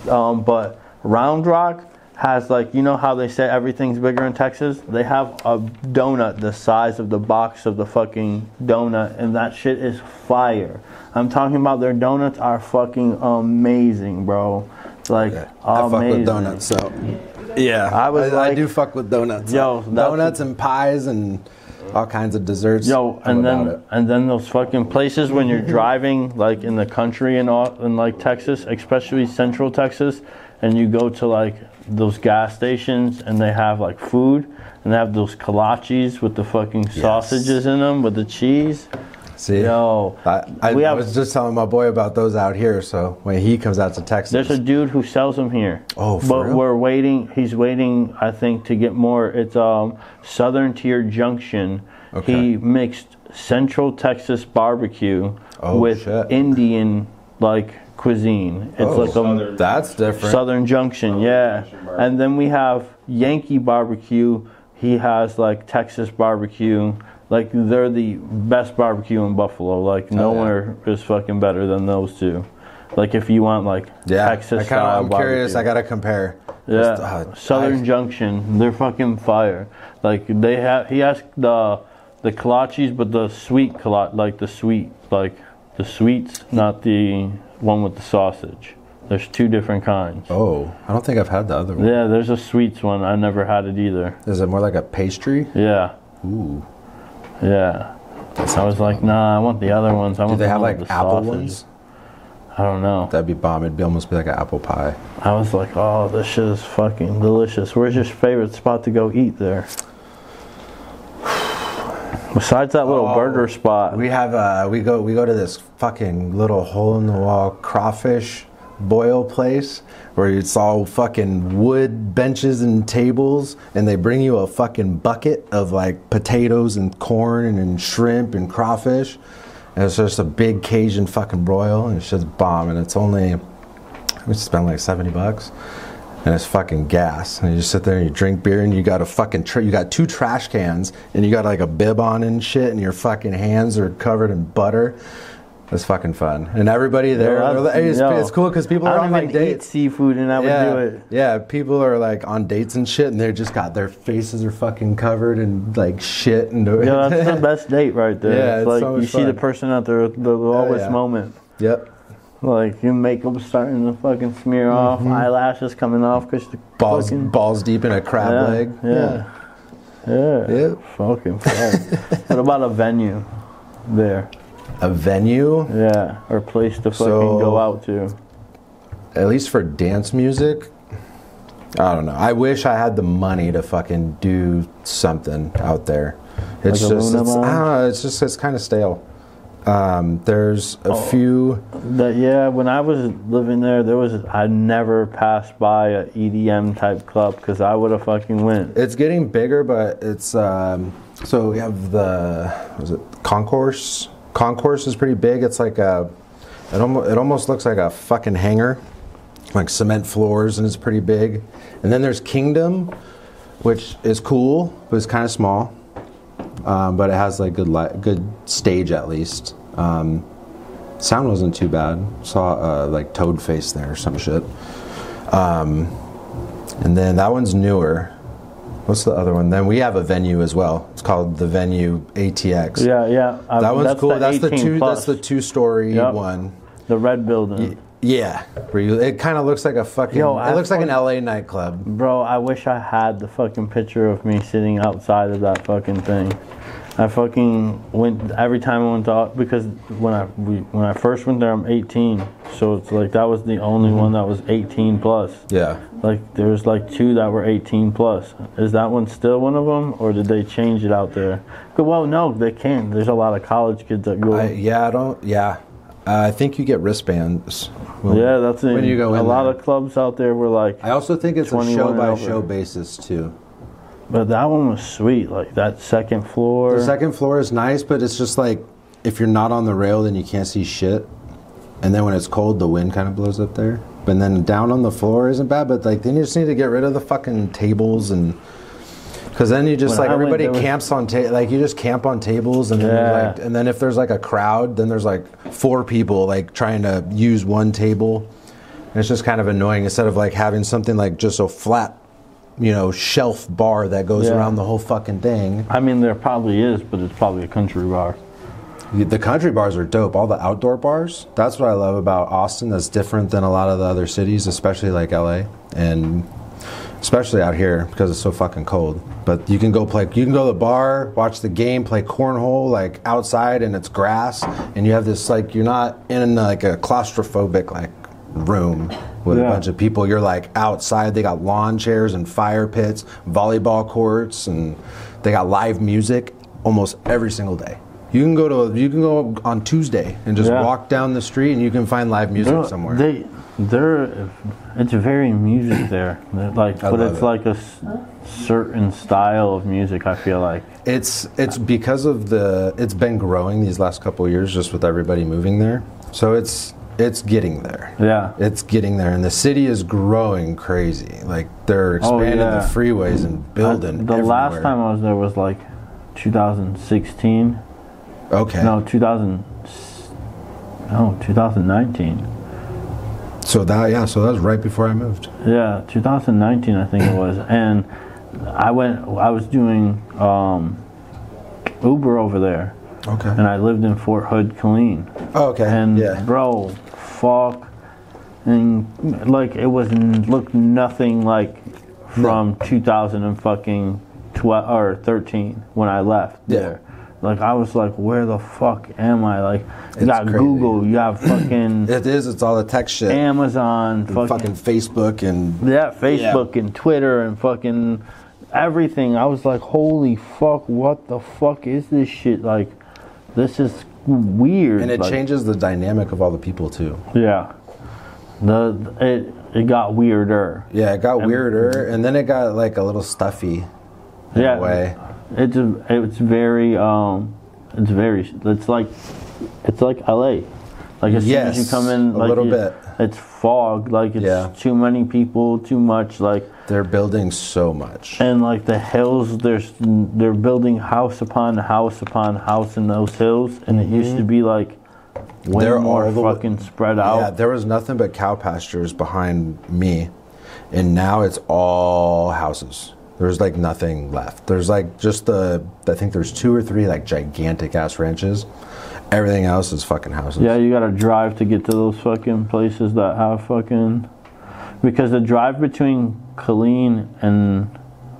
but Round Rock has like, you know how they say everything's bigger in Texas? They have a donut the size of the box of the fucking donut, and that shit is fire. I'm talking about their donuts are fucking amazing, bro. Like, I fuck with donuts, so. Yeah, I do fuck with donuts. Yo, donuts and pies and all kinds of desserts. Yo, and then those fucking places when you're driving like in the country in like Texas, especially Central Texas, and you go to like those gas stations and they have like food and they have those kolaches with the fucking sausages in them with the cheese. See, yo, I was just telling my boy about those out here. So when he comes out to Texas, there's a dude who sells them here. Oh, for but real? we're waiting. He's waiting, I think, to get more. It's Southern Tier Junction. Okay. He mixed Central Texas barbecue with Indian like cuisine. It's like that's different. Southern Junction, yeah. And then we have Yankee barbecue. He has like Texas barbecue. Like, they're the best barbecue in Buffalo. Like, nowhere is fucking better than those two. Like, if you want, like, Texas style I'm curious. I got to compare. Yeah. Southern Junction. They're fucking fire. Like, they have... He has the kolaches, but the sweet like, the sweet. Like, the sweets, not the one with the sausage. There's 2 different kinds. Oh, I don't think I've had the other one. Yeah, there's a sweets one. I never had it either. Is it more like a pastry? Yeah. Ooh. Yeah. I was like, nah, I want the other ones. I Do want they the have one like with the apple sausage. ones? I don't know. That'd be bomb. It'd almost be like an apple pie. I was like, oh, this shit is fucking delicious. Where's your favorite spot to go eat there? Besides that little burger spot. We have we go to this fucking little hole in the wall crawfish boil place where it's all fucking wood benches and tables, and they bring you a fucking bucket of like potatoes and corn and shrimp and crawfish, and it's just a big Cajun fucking broil, and it's just bomb, and it's only we spend like $70. And it's fucking gas. And you just sit there and you drink beer, and you got a fucking you got 2 trash cans, and you got like a bib on and shit, and your fucking hands are covered in butter. It's fucking fun. And everybody there, it's cool because people are on like dates. Eat seafood, and I would do it. Yeah, people are like on dates and shit, and they're just got their faces are fucking covered in like shit. And yeah, that's the best date right there. Yeah, it's like so you see the person at the lowest moment. Yep. Like your makeup starting to fucking smear off, eyelashes coming off because the balls deep in a crab leg. Yeah. Yep. Fucking fun. What about a venue there? A venue? Yeah, or a place to fucking go out to. At least for dance music, I don't know. I wish I had the money to fucking do something out there. It's like just, I don't know, it's kind of stale. There's a few. When I was living there, I never passed by a EDM type club because I would have fucking went. It's getting bigger, but it's so we have the Concourse. Concourse is pretty big. It's like it almost looks like a fucking hangar, like cement floors, and it's pretty big. And then there's Kingdom, which is cool, but it's kind of small. But it has like good stage at least. Sound wasn't too bad. Saw like Toadface there or some shit. And then that one's newer. What's the other one? Then we have a venue as well. It's called the Venue ATX. Yeah. That one's cool. That's the 2-story one. The red building. Yeah. It kind of looks like a fucking. It looks like an LA nightclub. Bro, I wish I had the fucking picture of me sitting outside of that fucking thing. I fucking went every time I went to, because when I first went there, I'm 18, so it's like that was the only one that was 18 plus. Yeah. Like there was like 2 that were 18 plus. Is that one still one of them, or did they change it out there? Well, no, they can't. There's a lot of college kids that go. I think you get wristbands. That's it. When you go in a lot of clubs out there were like. I also think it's a show by show basis too. But that one was sweet, like that second floor. The second floor is nice, but it's just like if you're not on the rail, then you can't see shit. And then when it's cold, the wind kind of blows up there. But then down on the floor isn't bad, but like then you just need to get rid of the fucking tables, and because then you just everybody camps on you just camp on tables, and then and then if there's like a crowd, then there's like 4 people like trying to use one table, and it's just kind of annoying instead of like having something like just a flat, shelf bar that goes around the whole fucking thing. I mean, there probably is, but it's probably a country bar. The country bars are dope. All the outdoor bars, that's what I love about Austin. That's different than a lot of the other cities, especially like LA, and especially out here because it's so fucking cold. But you can go to the bar, watch the game, play cornhole like outside, and it's grass, and you have this like you're not in like a claustrophobic like room with a bunch of people. You're like outside. They got lawn chairs and fire pits, volleyball courts, and they got live music almost every single day. You can go on Tuesday and just walk down the street, and you can find live music somewhere. It's very music there. But it's like a certain style of music. I feel like it's because of it's been growing these last couple of years just with everybody moving there. So it's getting there. Yeah. It's getting there, and the city is growing crazy. Like they're expanding the freeways and building the everywhere. Last time I was there was like 2016. Okay. No, 2019. So that was right before I moved. Yeah, 2019 I think it was. And I was doing Uber over there. Okay. And I lived in Fort Hood, Killeen. Oh, okay. And bro, fuck, and like it looked nothing like from 2012 or 13 when I left there. Like I was like, where the fuck am I? Like you got crazy. Google, you have fucking it's all the tech shit. Amazon, fucking Facebook and Facebook and Twitter and fucking everything. I was like, holy fuck, what the fuck is this shit? Like this is weird. And it changes the dynamic of all the people too. Yeah. It got weirder. Yeah, it got weirder, and then it got like a little stuffy in a way. It's like LA. Like as soon as you come in, like a little bit, it's fog. Like it's too many people, too much. Like they're building so much, and like the hills, they're building house upon house upon house in those hills, and it used to be like way more fucking spread out. Yeah, there was nothing but cow pastures behind me, and now it's all houses. There's like nothing left. There's like just I think there's 2 or 3 like gigantic ass ranches. Everything else is fucking houses. Yeah, you gotta drive to get to those fucking places that have fucking, because the drive between Killeen and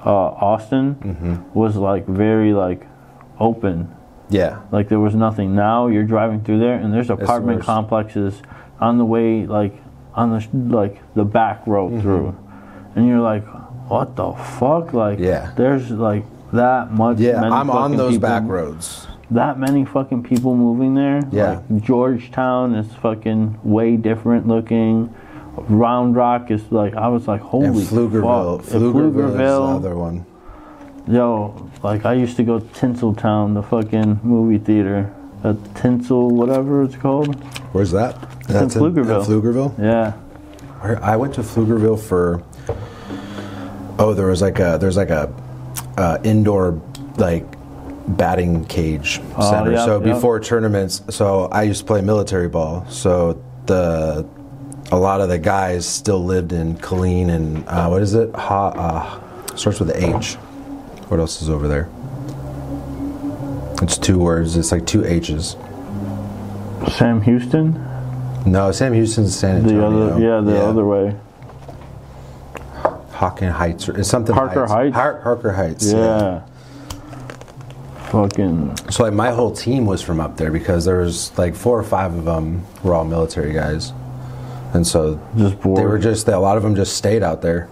Austin was like very like open. Yeah. Like there was nothing. Now you're driving through there and there's apartment complexes on the way, like on the back road through, and you're like, what the fuck? Like, there's like that much. Yeah, I'm on those back roads. That many fucking people moving there. Yeah. Like Georgetown is fucking way different looking. Round Rock is like, I was like, holy and Pflugerville. fuck. Pflugerville is the other one. Yo, like I used to go to Tinseltown, the fucking movie theater. Tinsel, whatever it's called. Where's that? That's in Pflugerville. Pflugerville? Yeah. I went to Pflugerville for. There's like a indoor like batting cage center. Before tournaments, so I used to play military ball. So a lot of the guys still lived in Killeen and what is it? Starts with an H. What else is over there? It's 2 words. It's like 2 H's. Sam Houston? No, Sam Houston's San Antonio. The other way. Hawken Heights, or something. Harker Heights. Harker Heights. Yeah. Fucking. So like my whole team was from up there because there was like 4 or 5 of them were all military guys, and so just bored. They were a lot of them just stayed out there.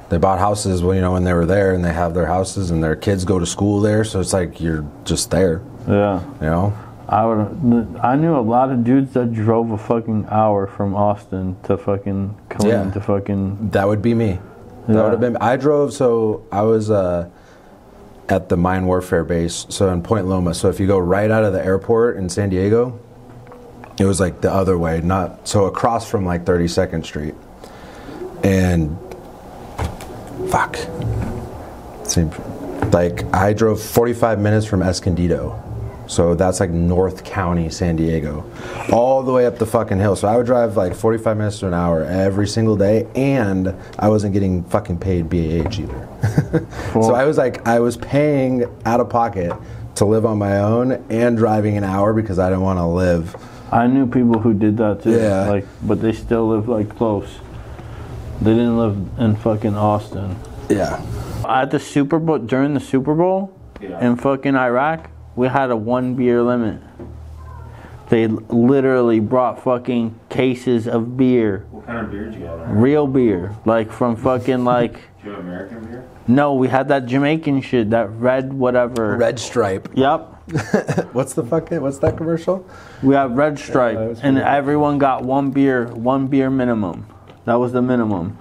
They bought houses when they were there, and they have their houses, and their kids go to school there. So it's like you're just there. Yeah. You know. I knew a lot of dudes that drove a fucking hour from Austin to fucking Killeen to fucking. That would be me. That would have been. I drove. So I was at the mine warfare base. So in Point Loma. So if you go right out of the airport in San Diego, it was like the other way, not so across from like 32nd Street. And fuck, like I drove 45 minutes from Escondido. So that's like North County, San Diego, all the way up the fucking hill. So I would drive like 45 minutes to an hour every single day, and I wasn't getting fucking paid BAH either. So I was paying out of pocket to live on my own and driving an hour because I didn't want to live. I knew people who did that too. Yeah. Like, but they still live like close. They didn't live in fucking Austin. Yeah. At the Super Bowl, during the Super Bowl in fucking Iraq, we had a 1 beer limit. They literally brought fucking cases of beer. What kind of beer did you have? Real beer. Like from fucking like... Do you have American beer? No, we had that Jamaican shit, that red whatever. Red Stripe. Yep. What's that commercial? We have Red Stripe, and everyone got 1 beer minimum. That was the minimum.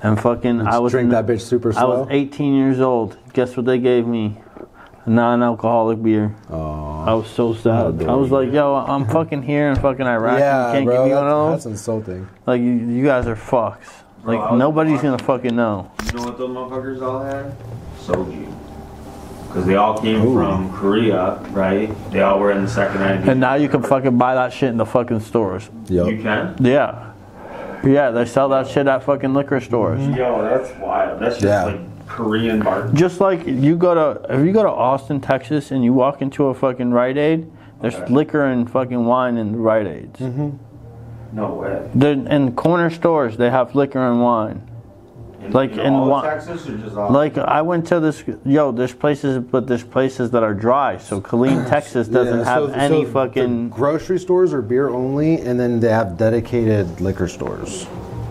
And fucking that bitch super slow. I was 18 years old. Guess what they gave me? Non-alcoholic beer. Oh, I was so sad. I was like, yo, I'm fucking here in fucking Iraq. Yeah, you can't bro, give me one of those. That's insulting. Like, you guys are fucks. Like, Bro, nobody's gonna fucking know. You know what those motherfuckers all had? Soju. Because they all came from Korea, right? They all were in the second ID. And now you can fucking buy that shit in the fucking stores. Yep. You can? Yeah. Yeah, they sell that shit at fucking liquor stores. Yo, that's wild. That's just like Korean bar. Just like if you go to Austin, Texas, and you walk into a fucking Rite Aid, there's liquor and fucking wine in the Rite Aids. No way. In corner stores, they have liquor and wine. In all of Texas or just all? Like I went to this. There's places that are dry. So Killeen, Texas, doesn't have any fucking grocery stores are beer only, and then they have dedicated liquor stores.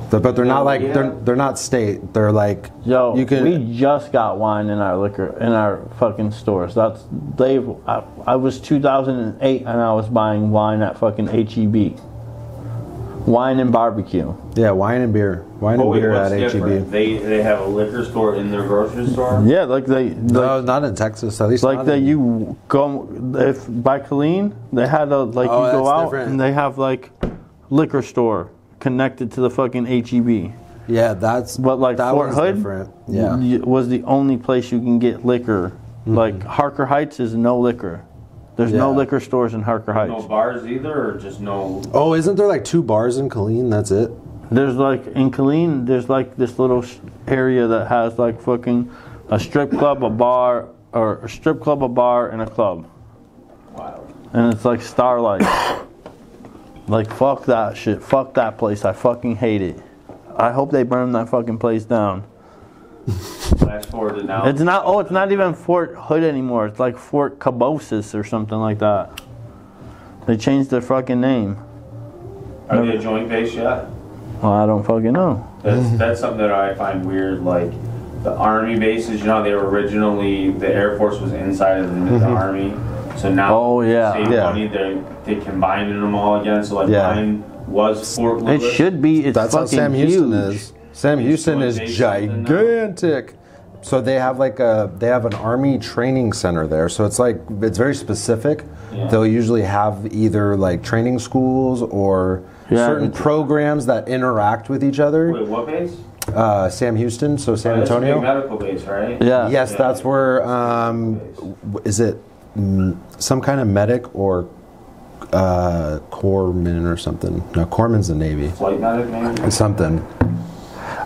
But they're not like they're not state. They're like we just got wine in our fucking stores. I was 2008 and I was buying wine at fucking HEB. Wine and barbecue. Yeah, wine and beer. Wine and beer at HEB. They have a liquor store in their grocery store? Yeah, like they... No, not in Texas, at least like that you go... If by Killeen, they had a... Like you go out different. And they have like liquor store connected to the fucking HEB. Yeah, that's... But like Fort Hood different. Was the only place you can get liquor. Mm-hmm. Like Harker Heights is no liquor. There's no liquor stores in Harker Heights. No bars either, or just no... Oh, isn't there like 2 bars in Killeen? That's it? There's like, in Killeen, there's like this little area that has like fucking a strip club, a bar, and a club. Wow. And it's like Starlight. Like, fuck that shit. Fuck that place. I fucking hate it. I hope they burn that fucking place down. Flash forward to now. It's not even Fort Hood anymore. It's like Fort Cabosis or something like that. They changed their fucking name. Are they a joint base yet? Well, I don't fucking know. That's something that I find weird. Like the Army bases, you know, they were originally the Air Force was inside of the Army, so now save money. They combined them all again. So like mine was Fort Lewis. It should be. That's how Sam Houston is. Sam Houston is gigantic. So they have an Army training center there. So it's very specific. Yeah. They'll usually have either like training schools or certain programs that interact with each other. Wait, what base? Sam Houston, so San Antonio. That's a big medical base, right? Yeah. Yes, that's where. Is it some kind of medic or corpsman or something? No, corpsman's the Navy. Flight medic, maybe. Something.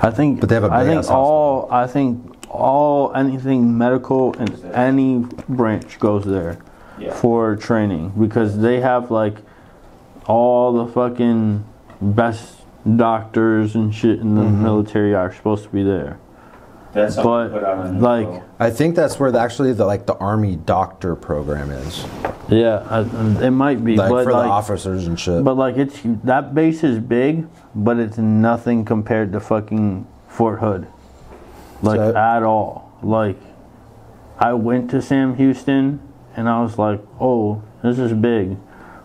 I think. But they have a. Anything medical in any branch goes there for training because they have like all the fucking best doctors and shit in the military are supposed to be there. That's something to put out on like I think that's where the Army doctor program is. Yeah, it might be like but for the officers and shit. But like that base is big, but it's nothing compared to fucking Fort Hood. Like at all. Like I went to Sam Houston and I was like, oh, this is big.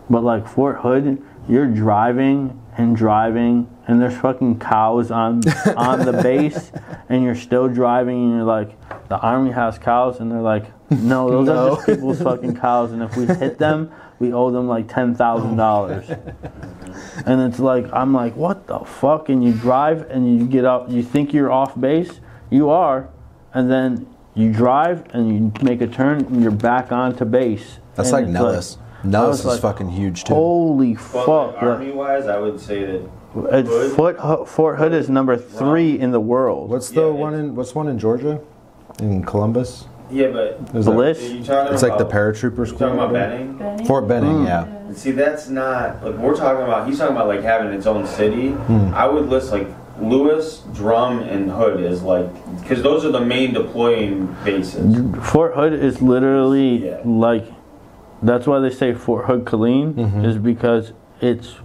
But like Fort Hood, you're driving and there's fucking cows on the base and you're still driving and you're like, the Army has cows, and they're like, no, those are just people's fucking cows, and if we hit them, we owe them like $10,000. And it's like, I'm like, what the fuck? And you drive and you get up, you think you're off base, you are, and then you drive and you make a turn and you're back onto base. That's like Nellis. Nellis is fucking huge too. Holy fuck! Army-wise, I would say that Fort Hood is number 3 in the world. What's one in Georgia? In Columbus? Yeah, but Bliss. It's like the paratrooper school. Talking about Benning? Fort Benning, yeah. See, that's not like we're talking about. He's talking about like having its own city. I would list like Lewis, Drum, and Hood is like because those are the main deploying bases. Fort Hood is literally like. That's why they say Fort Hood Killeen is because it's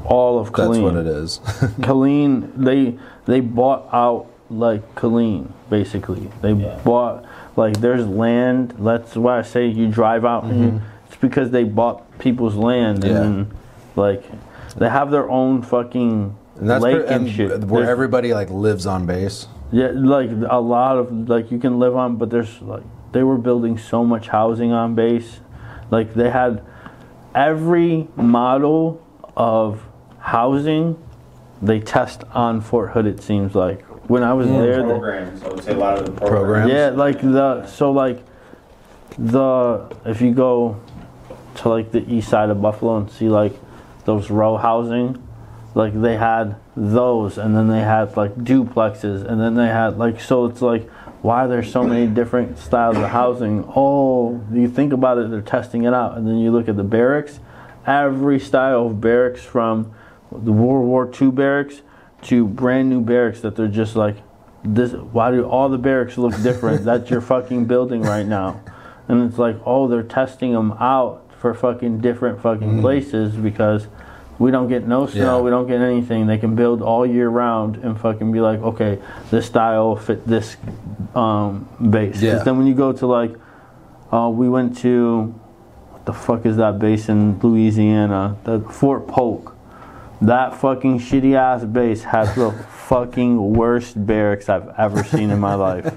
all of Killeen. That's what it is. Killeen, they bought out like Killeen basically. They bought like there's land. That's why I say you drive out. And it's because they bought people's land and like they have their own fucking lake and shit where everybody like lives on base. Yeah, like a lot of like you can live on, but there's like they were building so much housing on base. Like they had every model of housing they test on Fort Hood. It seems like when I was there, programs. I would say a lot of the programs. Yeah, like if you go to like the east side of Buffalo and see like those row housing, like they had those, and then they had like duplexes, and then they had like so it's like. Why there's so many different styles of housing? Oh, you think about it, they're testing it out. And then you look at the barracks. Every style of barracks from the World War II barracks to brand new barracks that they're just like, this. Why do all the barracks look different? That's your fucking building right now. And it's like, oh, they're testing them out for fucking different fucking places because we don't get no snow, we don't get anything. They can build all year round and fucking be like, okay, this style fit this base. Because then when you go to like, we went to, what the fuck is that base in Louisiana? The Fort Polk. That fucking shitty ass base has the fucking worst barracks I've ever seen in my life.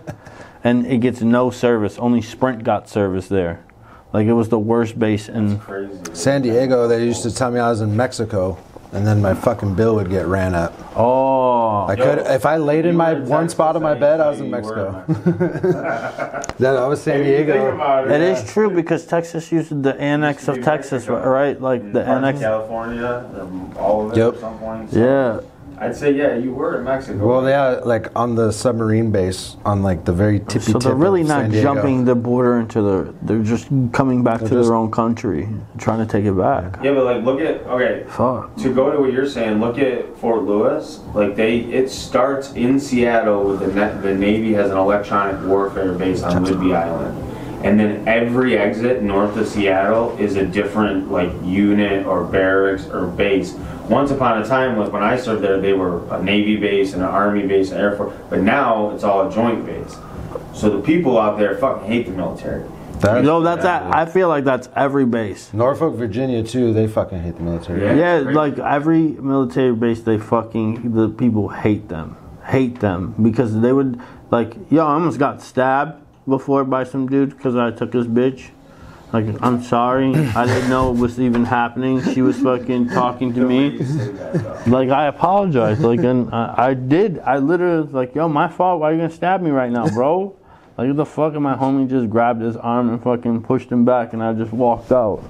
And it gets no service. Only Sprint got service there. Like, it was the worst base in San Diego. They used to tell me I was in Mexico, and then my fucking bill would get ran up. Oh, I could if I laid in my one spot of my bed, I was in Mexico. Then I was San Diego. it is true because Texas used the annex of Texas, right? Like the annex. California, all of it at some point. So Yeah. I'd say you were in Mexico. Well, yeah, like on the submarine base, on like the very tippy tip. So they're really of not San Diego. jumping the border into they're just coming back to their own country, trying to take it back. Yeah, but like look at Fuck. to go to what you're saying. Look at Fort Lewis. Like it starts in Seattle with the Navy has an electronic warfare base on Whidbey Island, and then every exit north of Seattle is a different like unit or barracks or base. Once upon a time, like when I served there, they were a Navy base and an Army base and Air Force. But now it's all a joint base. So the people out there fucking hate the military. I feel like that's every base. Norfolk, Virginia, too. They fucking hate the military. Yeah, like every military base, the people hate them because they would like, I almost got stabbed before by some dude because I took his bitch. Like, I'm sorry, I didn't know it was even happening. She was fucking talking to me. Like, I apologized. Like, and I literally was like, my fault. Why are you gonna stab me right now, bro? Like, what the fuck? And my homie just grabbed his arm and fucking pushed him back, and I just walked out.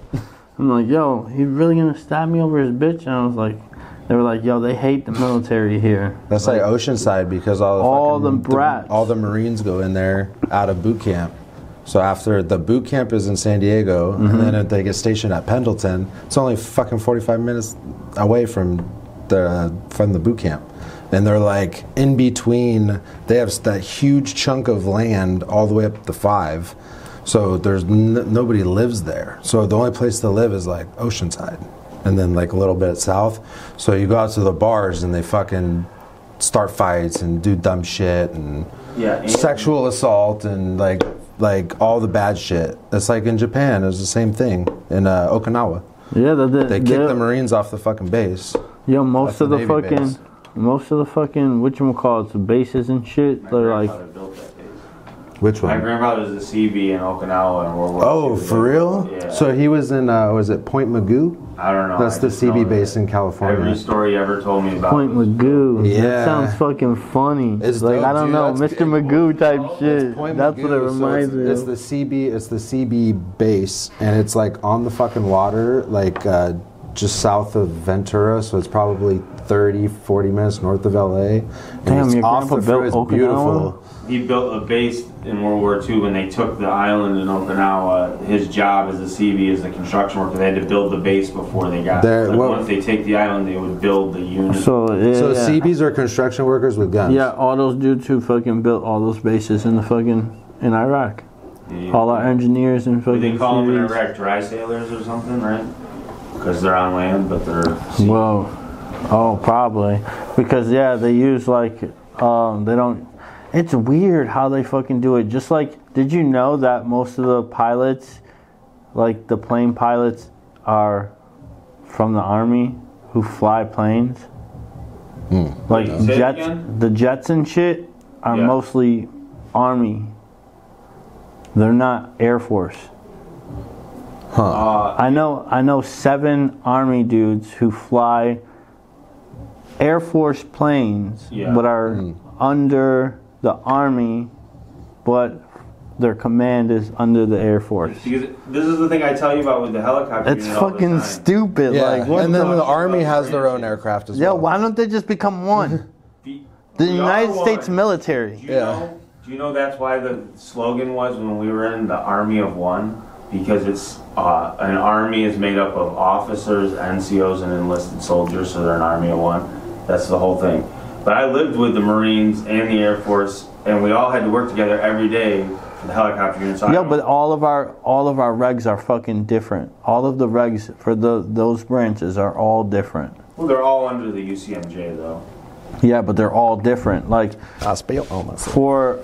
I'm like, he's really gonna stab me over his bitch? And I was like, they were like, they hate the military here. That's like Oceanside because all the Marines go in there out of boot camp. So after the boot camp is in San Diego, and then if they get stationed at Pendleton, it's only fucking 45 minutes away from the boot camp. And they're like in between. They have that huge chunk of land all the way up to 5. So there's nobody lives there. So the only place to live is like Oceanside, and then like a little bit south. So you go out to the bars and they fucking start fights and do dumb shit and sexual assault and like all the bad shit. It's like in Japan, it was the same thing in Okinawa. Yeah, they kicked the Marines off the fucking base. Yeah, most of the fucking whatchamacallits, the bases and shit, they're like. Which one? My grandfather was the CB in Okinawa in World War II. Oh, for real? Yeah. So he was in, was it Point Magoo? I don't know. That's the CB base in California. Every story you ever told me about Point Magoo. Yeah. That sounds fucking funny. It's like, dope, I don't know, Mr. Magoo type shit. That's what it reminds me of. It's the CB base, and it's like on the fucking water, like just south of Ventura, so it's probably 30, 40 minutes north of LA. Damn, your grandpa built Okinawa? Beautiful. He built a base in World War II when they took the island in Okinawa. His job as a CB is the construction worker. They had to build the base before they got there. Like once they take the island, they would build the unit. So CBs are construction workers with guns. Yeah, all those dudes who fucking built all those bases in Iraq. Yeah. All our engineers and fucking. They call them in Iraq dry sailors or something, right? Because they're on land, but they're. Well, probably because they use like they don't. It's weird how they fucking do it. Just like, did you know that most of the pilots, like the plane pilots, are from the Army who fly planes? Like the jets and shit are mostly Army. They're not Air Force. Huh. I know 7 Army dudes who fly Air Force planes, but are under the Army, but their command is under the Air Force. Because this is the thing I tell you about with the helicopter. It's fucking stupid. Yeah. Like, what and then the Army has their own aircraft as well. Yeah, why don't they just become one? The United States military. Do you know that's why the slogan was when we were in the Army of One? because it's an army is made up of officers, NCOs, and enlisted soldiers, so they're an army of one. That's the whole thing. But I lived with the Marines and the Air Force, and we all had to work together every day for the helicopter unit. So Yeah, but all of our regs are fucking different. All of the regs for those branches are all different. Well, they're all under the UCMJ though. Yeah, but they're all different. Like for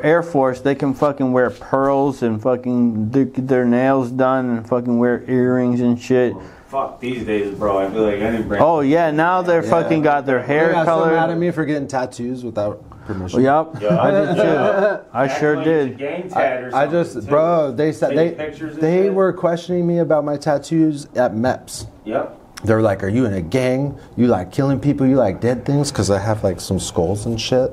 Air Force, they can fucking wear pearls and fucking get their nails done and fucking wear earrings and shit. Fuck these days, bro. I feel like any brand. Oh yeah, now they're fucking got their hair got so colored. mad at me for getting tattoos without permission. Yep, I did too. I sure Like it's a did. gang tat or I something, just, too. bro, they said Taking pictures and they shit. were questioning me about my tattoos at MEPS. Yep. They were like, "Are you in a gang? You like killing people? You like dead things?" Because I have like some skulls and shit.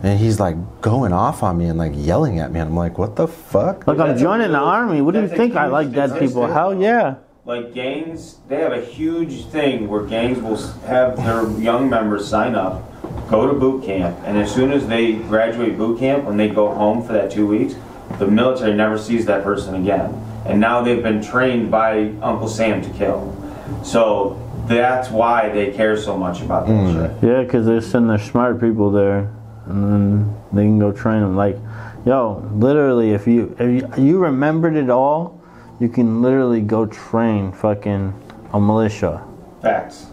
And he's like going off on me and like yelling at me. And I'm like, "What the fuck?" Like I'm That's a joining the real- army. What do you that's a think? I huge like dead people. statistic. Hell yeah. Like gangs, they have a huge thing where gangs will have their young members sign up, go to boot camp, and as soon as they graduate boot camp, when they go home for that 2 weeks, the military never sees that person again. And now they've been trained by Uncle Sam to kill. So that's why they care so much about that shit. Yeah, because they send their smart people there, and then they can go train them. Like, yo, literally, if you remembered it all, you can literally go train fucking a militia. Facts.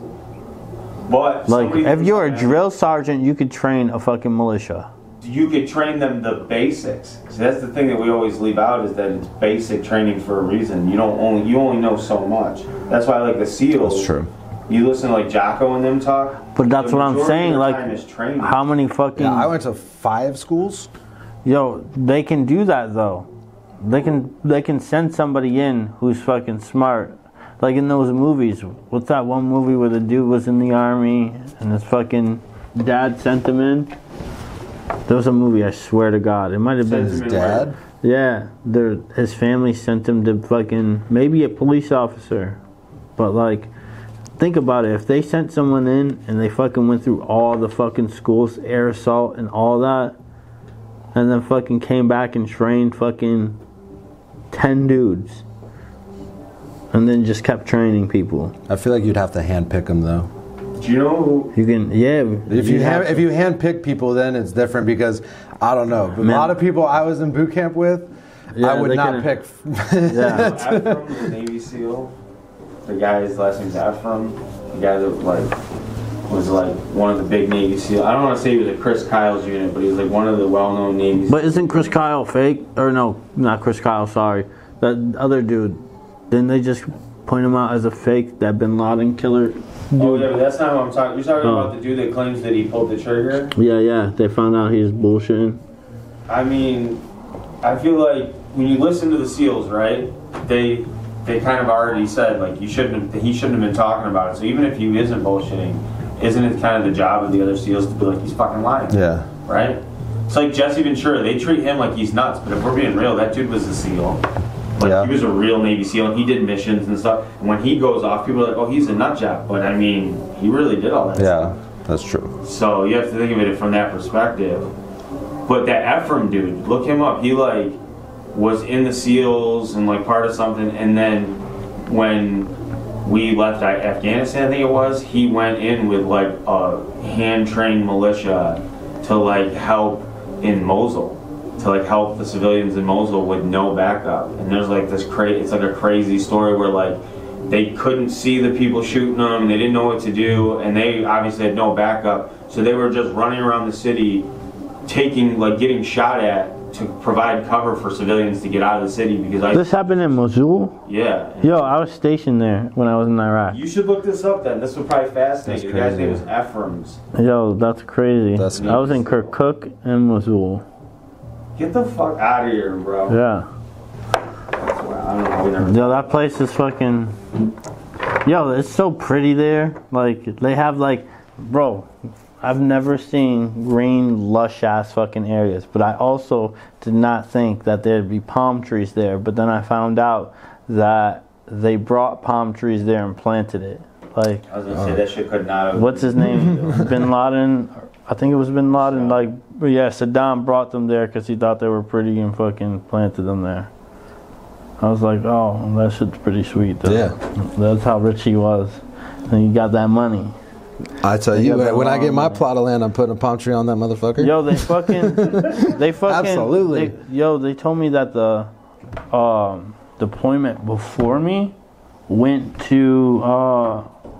But Like, somebody- if you're a drill sergeant, you could train a fucking militia. you could train them the basics. See, that's the thing that we always leave out is that it's basic training for a reason. You only know so much. That's why I like the SEALs. That's true. You listen to like Jocko and them talk. But that's the what I'm majority of saying. their Like, time is training. how many fucking... Yeah, I went to 5 schools. Yo, they can do that though. They can send somebody in who's fucking smart. Like in those movies. What's that one movie where the dude was in the army and his fucking dad sent him in? There was a movie, I swear to God. It might have been His dad. Yeah, his family sent him to fucking maybe a police officer. But like, think about it. If they sent someone in and they fucking went through all the fucking schools, air assault and all that, and then fucking came back and trained fucking 10 dudes, and then just kept training people. I feel like you'd have to handpick them though. Do you know who? You can, yeah. If you handpick people, then it's different because I don't know. But a lot of people I was in boot camp with, Yeah, I would they not can- pick. Yeah. Ephraim, the Navy SEAL. The guy, his last name's Ephraim. The guy that was one of the big Navy SEAL. I don't want to say he was a Chris Kyle's unit, but he was like one of the well-known Navy. But isn't Chris Kyle fake? Or no, not Chris Kyle, sorry. That other dude. Didn't they just point him out as a fake, that Bin Laden killer? Oh yeah, but that's not what I'm talking. You're talking Oh. about the dude that claims that he pulled the trigger. Yeah, they found out he's bullshitting. I mean, I feel like when you listen to the SEALs, right? They kind of already said like he shouldn't have been talking about it. So even if he isn't bullshitting, isn't it kind of the job of the other SEALs to be like he's fucking lying? Yeah. Right? It's like Jesse Ventura. They treat him like he's nuts, but if we're being real, that dude was a SEAL. Like Yeah. he was a real Navy SEAL, and he did missions and stuff. And when he goes off, people are like, "Oh, he's a nut job." But I mean, he really did all that stuff. Yeah, that's true. So you have to think of it from that perspective. But that Ephraim dude, look him up. He like was in the SEALs and like part of something, and then when we left Afghanistan, I think it was, he went in with like a hand-trained militia to like help in Mosul, to like help the civilians in Mosul with no backup. And there's like this it's like a crazy story where like they couldn't see the people shooting them, they didn't know what to do, and they obviously had no backup, so they were just running around the city getting shot at to provide cover for civilians to get out of the city because This happened in Mosul? yeah. Yo, I was stationed there when I was in Iraq. You should look this up then. This would probably fascinate you. The That's guy's name crazy. is Ephraim's. Yo, that's crazy. That's I was in Kirkuk and Mosul. Get the fuck out of here, bro. Yeah. That's why I don't know. We never. Yo, that place is fucking... Yo, it's so pretty there. Like, they have like... Bro, I've never seen green, lush-ass fucking areas. But I also did not think that there'd be palm trees there. But then I found out that they brought palm trees there and planted it. Like, I was gonna say that shit could not have. what's his name? Bin Laden? I think it was Bin Laden. Like, yeah, Saddam brought them there because he thought they were pretty and fucking planted them there. I was like, oh, that shit's pretty sweet. Though. Yeah. That's how rich he was. And he got that money. I tell you, when I get my plot of land, I'm putting a palm tree on that motherfucker. Yo, they fucking, Absolutely. They told me that the deployment before me went to,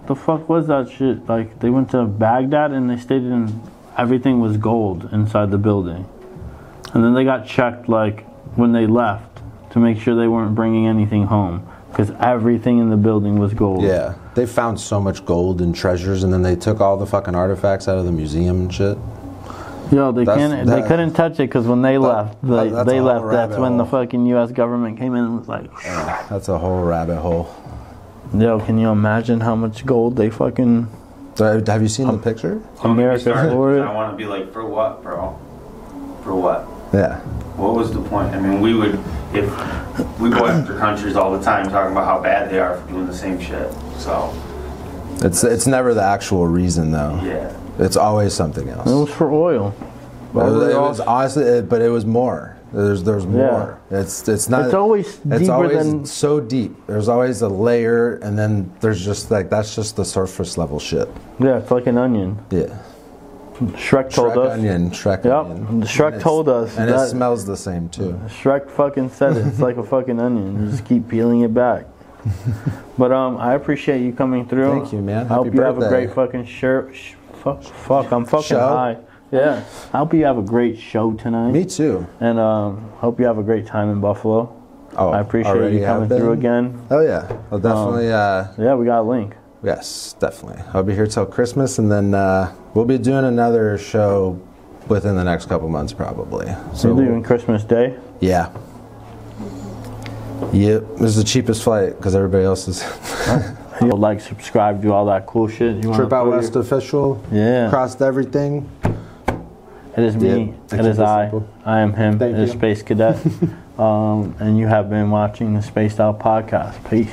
the fuck was that shit? Like, they went to Baghdad and they stayed in, everything was gold inside the building. And then they got checked, like, when they left to make sure they weren't bringing anything home. Because everything in the building was gold. Yeah, they found so much gold and treasures, and then they took all the fucking artifacts out of the museum and shit. Yo, they couldn't touch it because when they left, they left. That's when the fucking U.S. government came in and was like, that's a whole rabbit hole. Yo, can you imagine how much gold they fucking? So, have you seen the picture? America for it. I want to be like, for what, bro? For what? Yeah. What was the point? I mean, we would, if we go after countries all the time talking about how bad they are for doing the same shit. So it's never the actual reason though. Yeah. It's always something else. It was for oil. It was honestly, but it was more. There's more. Yeah. It's not. It's always deeper it's always than so deep. There's always a layer, and then there's just like that's just the surface level shit. Yeah, it's like an onion. Yeah. Shrek told us. Shrek onion. Shrek told us. And it smells the same too. Shrek fucking said it. It's like a fucking onion. You just keep peeling it back. But I appreciate you coming through. Thank you, man. I hope Happy you have a birthday. great fucking fuck, I'm fucking Show? high. Yeah. I hope you have a great show tonight. Me too. And hope you have a great time in Buffalo. Oh, I appreciate you coming through again. Oh yeah, I'll definitely. Yeah, we got a link. Yes, definitely. I'll be here till Christmas, and then we'll be doing another show within the next couple months, probably. So you're leaving Christmas Day? Yeah. Yep. This is the cheapest flight because everybody else is. Like, subscribe, do all that cool shit. You Trip Out West official. Yeah. Crossed everything. It is me. Yep. It is I. Simple. I am him. Thank it is you. Space Cadet. And you have been watching the Spaced Out Podcast. Peace.